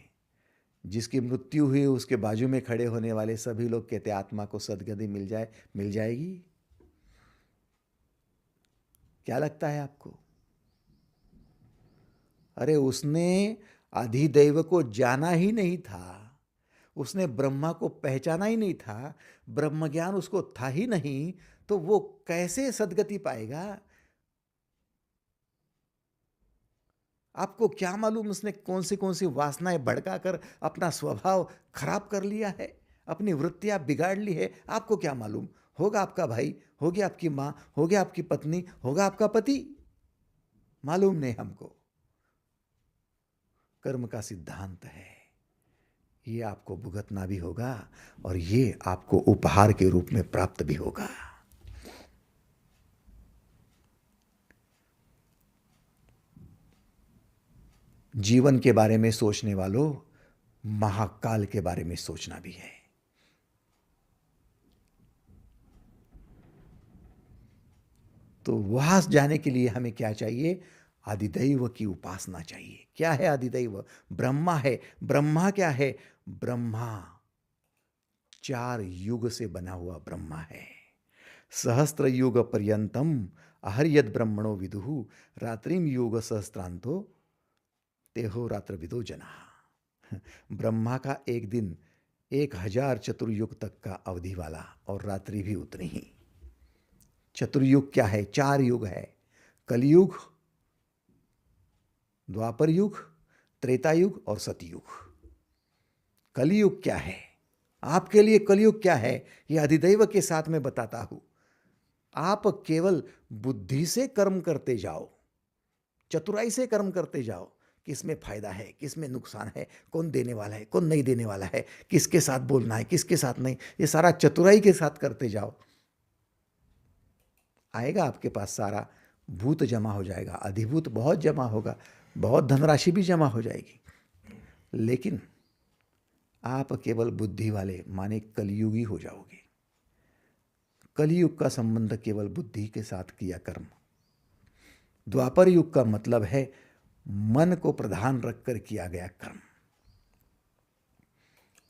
जिसकी मृत्यु हुई उसके बाजू में खड़े होने वाले सभी लोग कहते आत्मा को सद्गति मिल जाएगी? क्या लगता है आपको? अरे उसने अधिदैव को जाना ही नहीं था, उसने ब्रह्मा को पहचाना ही नहीं था, ब्रह्म ज्ञान उसको था ही नहीं, तो वो कैसे सद्गति पाएगा? आपको क्या मालूम उसने कौन सी वासनाएं भड़काकर अपना स्वभाव खराब कर लिया है, अपनी वृत्तियां बिगाड़ ली है। आपको क्या मालूम, होगा आपका भाई, होगी आपकी माँ, होगी आपकी पत्नी, होगा आपका पति, मालूम नहीं हमको। कर्म का सिद्धांत है, ये आपको भुगतना भी होगा और ये आपको उपहार के रूप में प्राप्त भी होगा। जीवन के बारे में सोचने वालों, महाकाल के बारे में सोचना भी है। तो वहां जाने के लिए हमें क्या चाहिए? अधिदैव की उपासना चाहिए। क्या है अधिदैव? ब्रह्मा है। ब्रह्मा क्या है? ब्रह्मा 4 युग से बना हुआ ब्रह्मा है। सहस्त्र युग पर्यंतम अहर्यद ब्रह्मणो विदुहु रात्रिम युग सहस्त्रांतो तेहो रात्र विदो जना। ब्रह्मा का एक दिन 1000 चतुर्युग तक का अवधि वाला, और रात्रि भी उतनी ही। चतुर्युग क्या है? 4 युग है, कलयुग, द्वापर युग, त्रेता युग और सतयुग। कलयुग क्या है आपके लिए? कलयुग क्या है ये अधिदैव के साथ मैं बताता हूं। आप केवल बुद्धि से कर्म करते जाओ, चतुराई से कर्म करते जाओ, किसमें फायदा है, किसमें नुकसान है, कौन देने वाला है, कौन नहीं देने वाला है, किसके साथ बोलना है, किसके साथ नहीं, ये सारा चतुराई के साथ करते जाओ। आएगा आपके पास सारा भूत जमा हो जाएगा, अधिभूत बहुत जमा होगा, बहुत धनराशि भी जमा हो जाएगी। लेकिन आप केवल बुद्धि वाले माने कलयुगी हो जाओगे। कलयुग का संबंध केवल बुद्धि के साथ किया कर्म। द्वापर युग का मतलब है मन को प्रधान रखकर किया गया कर्म।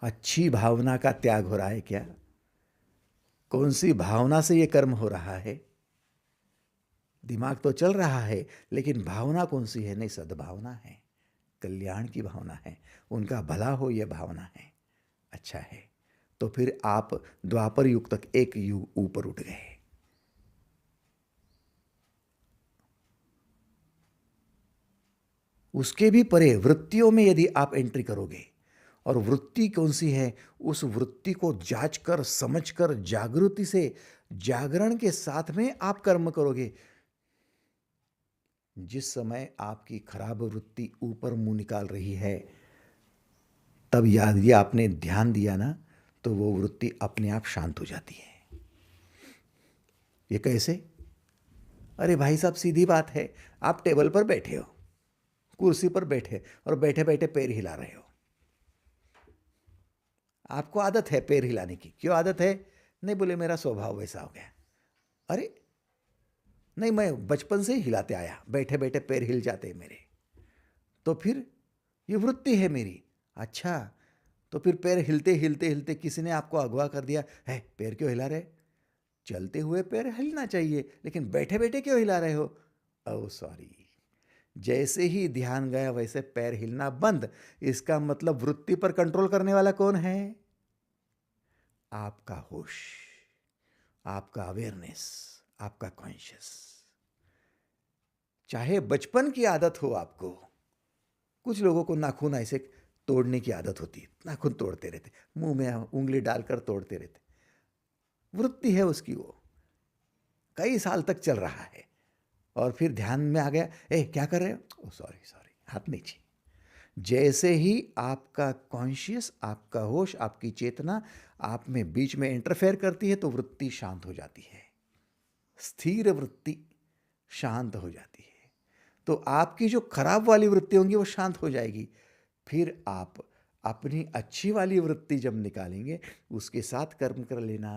अच्छी भावना का त्याग हो रहा है क्या? कौन सी भावना से ये कर्म हो रहा है? दिमाग तो चल रहा है, लेकिन भावना कौन सी है? नहीं, सद्भावना है, कल्याण की भावना है, उनका भला हो यह भावना है, अच्छा है। तो फिर आप द्वापर युग तक एक युग ऊपर उठ गए। उसके भी परे वृत्तियों में यदि आप एंट्री करोगे, और वृत्ति कौन सी है, उस वृत्ति को जांच कर समझ कर जागृति से, जागरण के साथ में आप कर्म करोगे। जिस समय आपकी खराब वृत्ति ऊपर मुंह निकाल रही है, तब यदि आपने ध्यान दिया ना, तो वो वृत्ति अपने आप शांत हो जाती है। ये कैसे? अरे भाई साहब, सीधी बात है, आप टेबल पर बैठे हो, कुर्सी पर बैठे, और बैठे बैठे पैर हिला रहे हो। आपको आदत है पैर हिलाने की। क्यों आदत है? नहीं, बोले मेरा स्वभाव वैसा हो गया। अरे नहीं, मैं बचपन से ही हिलाते आया, बैठे बैठे पैर हिल जाते हैं मेरे। तो फिर ये वृत्ति है मेरी। अच्छा, तो फिर पैर हिलते हिलते हिलते किसी ने आपको अगवा कर दिया है, पैर क्यों हिला रहे? चलते हुए पैर हिलना चाहिए, लेकिन बैठे बैठे क्यों हिला रहे हो? Oh sorry. जैसे ही ध्यान गया वैसे पैर हिलना बंद। इसका मतलब वृत्ति पर कंट्रोल करने वाला कौन है? आपका होश, आपका अवेयरनेस, आपका कॉन्शियस। चाहे बचपन की आदत हो आपको, कुछ लोगों को नाखून ऐसे तोड़ने की आदत होती है, नाखून तोड़ते रहते, मुंह में उंगली डालकर तोड़ते रहते, वृत्ति है उसकी, वो कई साल तक चल रहा है। और फिर ध्यान में आ गया, ए क्या कर रहे हो? ओ सॉरी सॉरी, हाथ नीचे। जैसे ही आपका कॉन्शियस, आपका होश, आपकी चेतना आप में बीच में इंटरफेयर करती है, तो वृत्ति शांत हो जाती है, स्थिर वृत्ति शांत हो जाती है। तो आपकी जो खराब वाली वृत्ति होंगी वो शांत हो जाएगी। फिर आप अपनी अच्छी वाली वृत्ति जब निकालेंगे, उसके साथ कर्म कर लेना।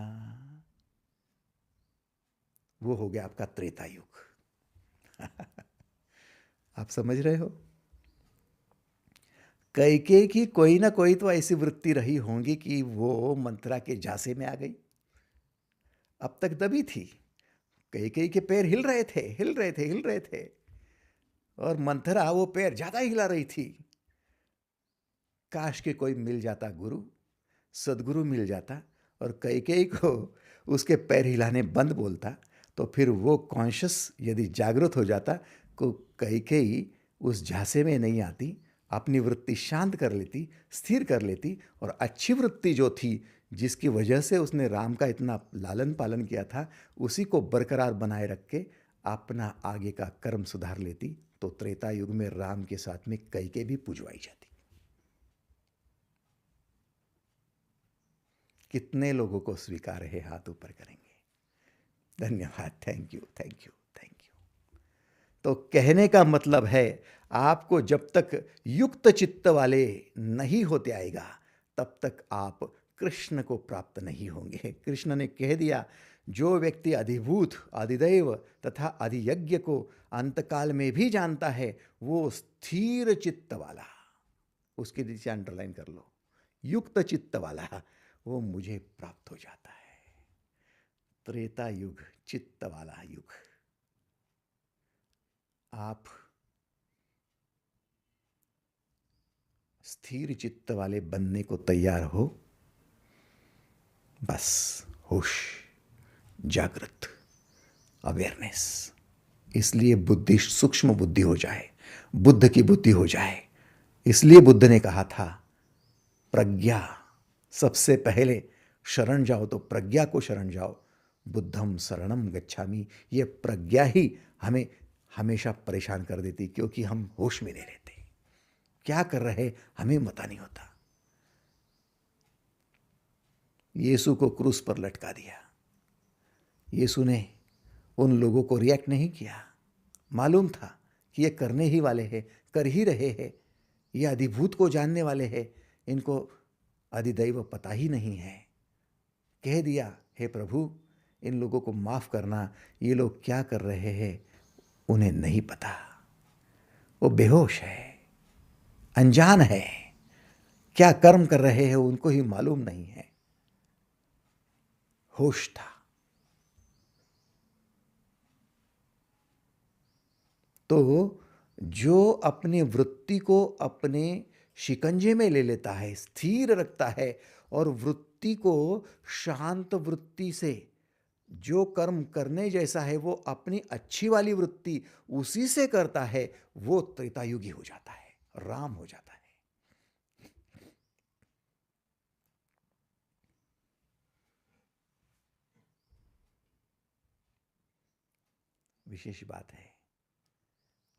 वो हो गया आपका त्रेता युग। आप समझ रहे हो? कैकेयी की कोई ना कोई तो ऐसी वृत्ति रही होंगी कि वो मंथरा के झांसे में आ गई। अब तक दबी थी, कैकेयी के पैर हिल रहे थे, हिल रहे थे, हिल रहे थे, और मंथरा वो पैर ज्यादा हिला रही थी। काश के कोई मिल जाता गुरु, सदगुरु मिल जाता, और कैकेयी को उसके पैर हिलाने बंद बोलता, तो फिर वो कॉन्शियस यदि जागृत हो जाता, तो कैकेयी उस झांसे में नहीं आती, अपनी वृत्ति शांत कर लेती, स्थिर कर लेती, और अच्छी वृत्ति जो थी, जिसकी वजह से उसने राम का इतना लालन पालन किया था, उसी को बरकरार बनाए रख के अपना आगे का कर्म सुधार लेती। तो त्रेता युग में राम के साथ में कैकेयी भी पूजवाई जाती। कितने लोगों को स्वीकार है? हाथ ऊपर करेंगे। धन्यवाद, thank you, thank you, thank you. तो कहने का मतलब है, आपको जब तक युक्त चित्त वाले नहीं होते आएगा, तब तक आप कृष्ण को प्राप्त नहीं होंगे। कृष्ण ने कह दिया, जो व्यक्ति अधिभूत, अधिदैव तथा अधियज्ञ को अंतकाल में भी जानता है, वो स्थिर चित्त वाला, उसके नीचे अंडरलाइन कर लो, युक्त चित्त वाला, वो मुझे प्राप्त हो जाता है। त्रेता युग, चित्त वाला युग। आप स्थिर चित्त वाले बनने को तैयार हो? बस होश, जागृत, अवेयरनेस। इसलिए बुद्धि सूक्ष्म बुद्धि हो जाए, बुद्ध की बुद्धि हो जाए। इसलिए बुद्ध ने कहा था, प्रज्ञा सबसे पहले शरण जाओ तो प्रज्ञा को शरण जाओ, बुद्धम शरणम गच्छामि। ये प्रज्ञा ही हमें हमेशा परेशान कर देती, क्योंकि हम होश में नहीं रहते, क्या कर रहे हमें पता नहीं होता। यीशु को क्रूस पर लटका दिया, यीशु ने उन लोगों को रिएक्ट नहीं किया, मालूम था कि ये करने ही वाले हैं, कर ही रहे हैं, ये अधिभूत को जानने वाले हैं, इनको अधिदैव पता ही नहीं है। कह दिया, हे प्रभु इन लोगों को माफ करना, ये लोग क्या कर रहे हैं उन्हें नहीं पता, वो बेहोश है, अनजान है, क्या कर्म कर रहे हैं उनको ही मालूम नहीं है। होश था। तो जो अपनी वृत्ति को अपने शिकंजे में ले लेता है, स्थिर रखता है और वृत्ति को शांत वृत्ति से जो कर्म करने जैसा है वो अपनी अच्छी वाली वृत्ति उसी से करता है, वो त्रेतायुगी हो जाता है, राम हो जाता है। विशेष बात है।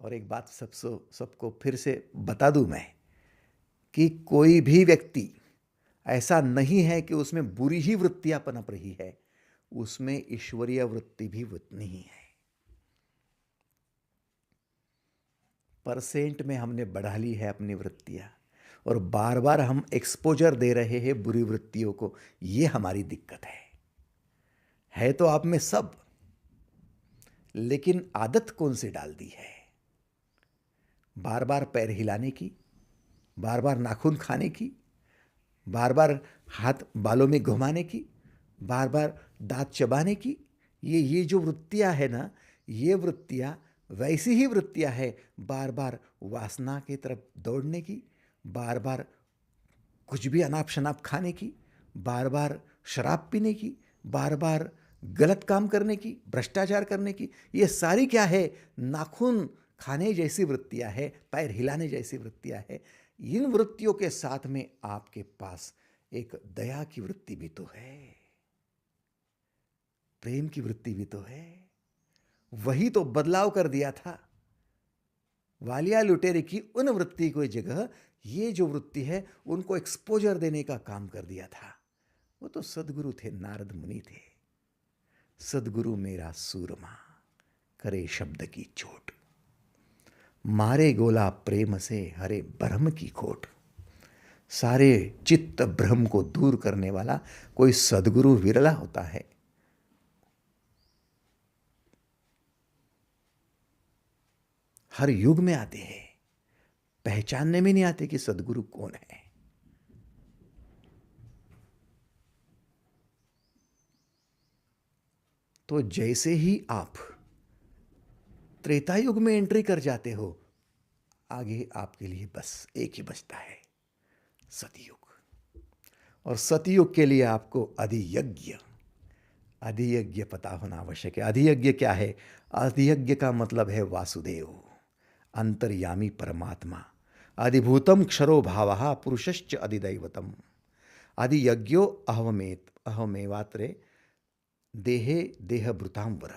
और एक बात सबको फिर से बता दूं मैं कि कोई भी व्यक्ति ऐसा नहीं है कि उसमें बुरी ही वृत्तियां पनप रही है, उसमें ईश्वरीय वृत्ति भी उतनी ही है। परसेंट में हमने बढ़ा ली है अपनी वृत्तियां और बार बार हम एक्सपोजर दे रहे हैं बुरी वृत्तियों को। ये हमारी दिक्कत है तो आप में सब, लेकिन आदत कौन सी डाल दी है? बार बार पैर हिलाने की, बार बार नाखून खाने की, बार बार हाथ बालों में घुमाने की, बार बार दांत चबाने की। ये जो वृत्तियां है ना, ये वृत्तियां वैसी ही वृत्तियां है बार बार वासना की तरफ दौड़ने की, बार बार कुछ भी अनाप शनाप खाने की, बार बार शराब पीने की, बार बार गलत काम करने की, भ्रष्टाचार करने की। ये सारी क्या है? नाखून खाने जैसी वृत्तियां है, पैर हिलाने जैसी वृत्तियां है। इन वृत्तियों के साथ में आपके पास एक दया की वृत्ति भी तो है, प्रेम की वृत्ति भी तो है। वही तो बदलाव कर दिया था वालिया लुटेरे की उन वृत्ति को जगह ये जो वृत्ति है उनको एक्सपोजर देने का काम कर दिया था। वो तो सदगुरु थे, नारद मुनि थे। सदगुरु मेरा सूरमा करे शब्द की चोट, मारे गोला प्रेम से हरे ब्रह्म की खोट। सारे चित्त भ्रम को दूर करने वाला कोई सदगुरु विरला होता है। हर युग में आते हैं, पहचानने में नहीं आते कि सदगुरु कौन है। तो जैसे ही आप त्रेता युग में एंट्री कर जाते हो, आगे आपके लिए बस एक ही बचता है, सतयुग। और सतयुग के लिए आपको अधियज्ञ पता होना आवश्यक है। अधियज्ञ क्या है? अधियज्ञ का मतलब है वासुदेव, अंतर्यामी परमात्मा। अधिभूतम क्षरो भावः पुरुषश्च अधिदैवतम। अधियज्ञो अहमेवात्रे देहे देहभृतांबर।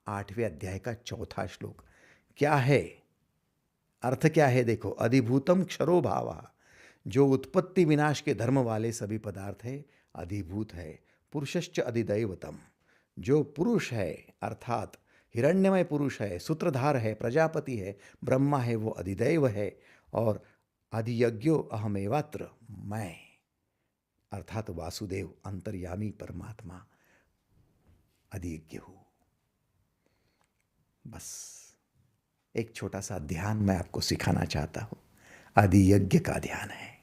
8वें अध्याय का 4था श्लोक क्या है? अर्थ क्या है? देखो, अधिभूतम क्षरो भावः, जो उत्पत्ति विनाश के धर्म वाले सभी पदार्थ है, अधिभूत है। पुरुषश्च अधिदैवतम, जो पुरुष है अर्थात हिरण्यमय पुरुष है, सूत्रधार है, प्रजापति है, ब्रह्मा है, वो अधिदैव है। और अधियज्ञो अहमेवात्र, मैं अर्थात वासुदेव अंतर्यामी परमात्मा अधियज्ञ हूं। बस एक छोटा सा ध्यान मैं आपको सिखाना चाहता हूं। अधियज्ञ का ध्यान है।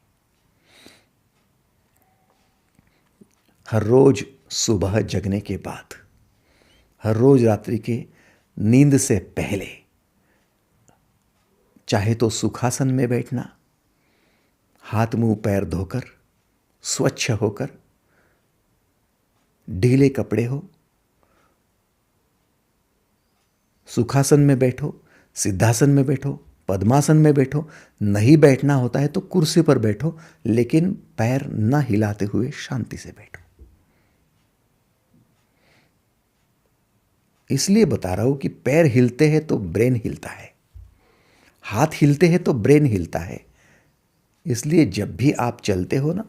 हर रोज सुबह जगने के बाद, हर रोज रात्रि के नींद से पहले, चाहे तो सुखासन में बैठना, हाथ मुंह पैर धोकर, स्वच्छ होकर, ढीले कपड़े हो, सुखासन में बैठो, सिद्धासन में बैठो, पद्मासन में बैठो। नहीं बैठना होता है तो कुर्सी पर बैठो, लेकिन पैर न हिलाते हुए शांति से बैठो। इसलिए बता रहा हूं कि पैर हिलते हैं तो ब्रेन हिलता है, हाथ हिलते हैं तो ब्रेन हिलता है। इसलिए जब भी आप चलते हो ना,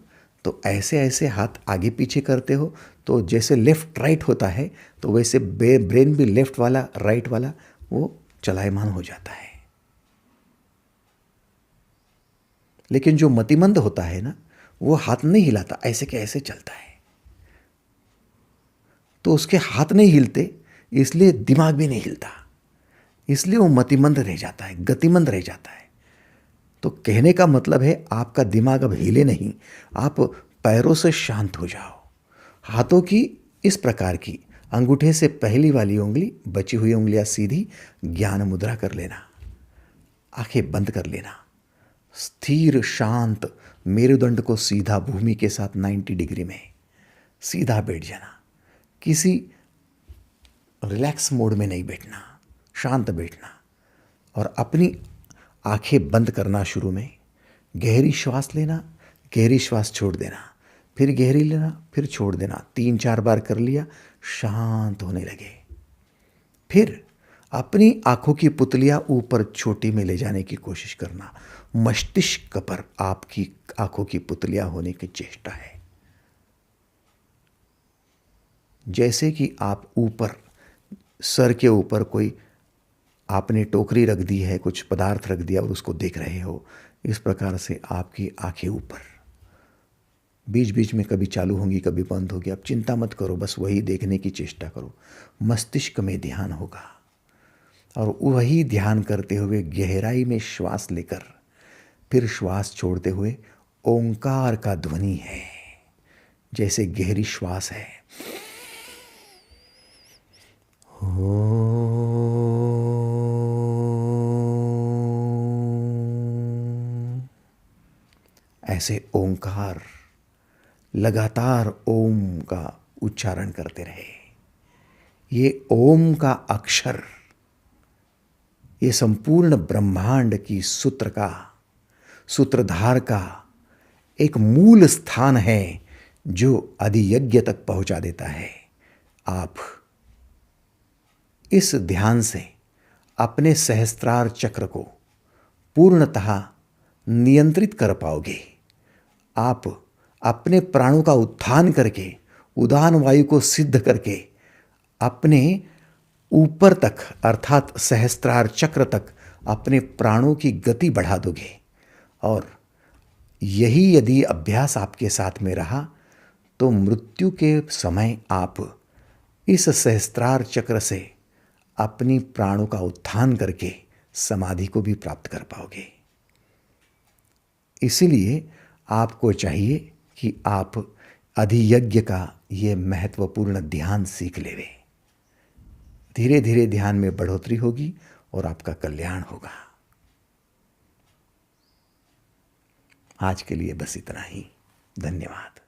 तो ऐसे ऐसे हाथ आगे पीछे करते हो, तो जैसे लेफ्ट राइट होता है, तो वैसे ब्रेन भी लेफ्ट वाला राइट वाला वो चलायमान हो जाता है। लेकिन जो मतिमंद होता है ना, वो हाथ नहीं हिलाता, ऐसे के ऐसे चलता है। तो उसके हाथ नहीं हिलते, इसलिए दिमाग भी नहीं हिलता, इसलिए वो मतिमंद रह जाता है, गतिमंद रह जाता है। तो कहने का मतलब है आपका दिमाग अब हिले नहीं, आप पैरों से शांत हो जाओ। हाथों की इस प्रकार की अंगूठे से पहली वाली उंगली, बची हुई उंगलियां सीधी ज्ञान मुद्रा कर लेना, आंखें बंद कर लेना, स्थिर शांत मेरुदंड को सीधा भूमि के साथ 90 डिग्री में सीधा बैठ जाना। किसी रिलैक्स मोड में नहीं बैठना, शांत बैठना और अपनी आंखें बंद करना। शुरू में गहरी श्वास लेना, गहरी श्वास छोड़ देना, फिर गहरी लेना, फिर छोड़ देना। 3-4 बार कर लिया, शांत होने लगे। फिर अपनी आंखों की पुतलियां ऊपर छोटी में ले जाने की कोशिश करना। मस्तिष्क पर आपकी आंखों की पुतलियां होने की चेष्टा है। जैसे कि आप ऊपर सर के ऊपर कोई आपने टोकरी रख दी है, कुछ पदार्थ रख दिया और उसको देख रहे हो, इस प्रकार से आपकी आंखें ऊपर, बीच बीच में कभी चालू होंगी कभी बंद होगी। आप चिंता मत करो, बस वही देखने की चेष्टा करो। मस्तिष्क में ध्यान होगा और वही ध्यान करते हुए गहराई में श्वास लेकर फिर श्वास छोड़ते हुए ओंकार का ध्वनि है। जैसे गहरी श्वास है, ऐसे ओंकार लगातार ओम का उच्चारण करते रहे। ये ओम का अक्षर, ये संपूर्ण ब्रह्मांड की सूत्रधार का एक मूल स्थान है जो अधियज्ञ तक पहुंचा देता है। आप इस ध्यान से अपने सहस्त्रार चक्र को पूर्णतः नियंत्रित कर पाओगे। आप अपने प्राणों का उत्थान करके, उदान वायु को सिद्ध करके अपने ऊपर तक अर्थात सहस्त्रार चक्र तक अपने प्राणों की गति बढ़ा दोगे। और यही यदि अभ्यास आपके साथ में रहा तो मृत्यु के समय आप इस सहस्त्रार चक्र से अपनी प्राणों का उत्थान करके समाधि को भी प्राप्त कर पाओगे। इसीलिए आपको चाहिए कि आप अधियज्ञ का ये महत्वपूर्ण ध्यान सीख लेवे। धीरे धीरे ध्यान में बढ़ोतरी होगी और आपका कल्याण होगा। आज के लिए बस इतना ही। धन्यवाद।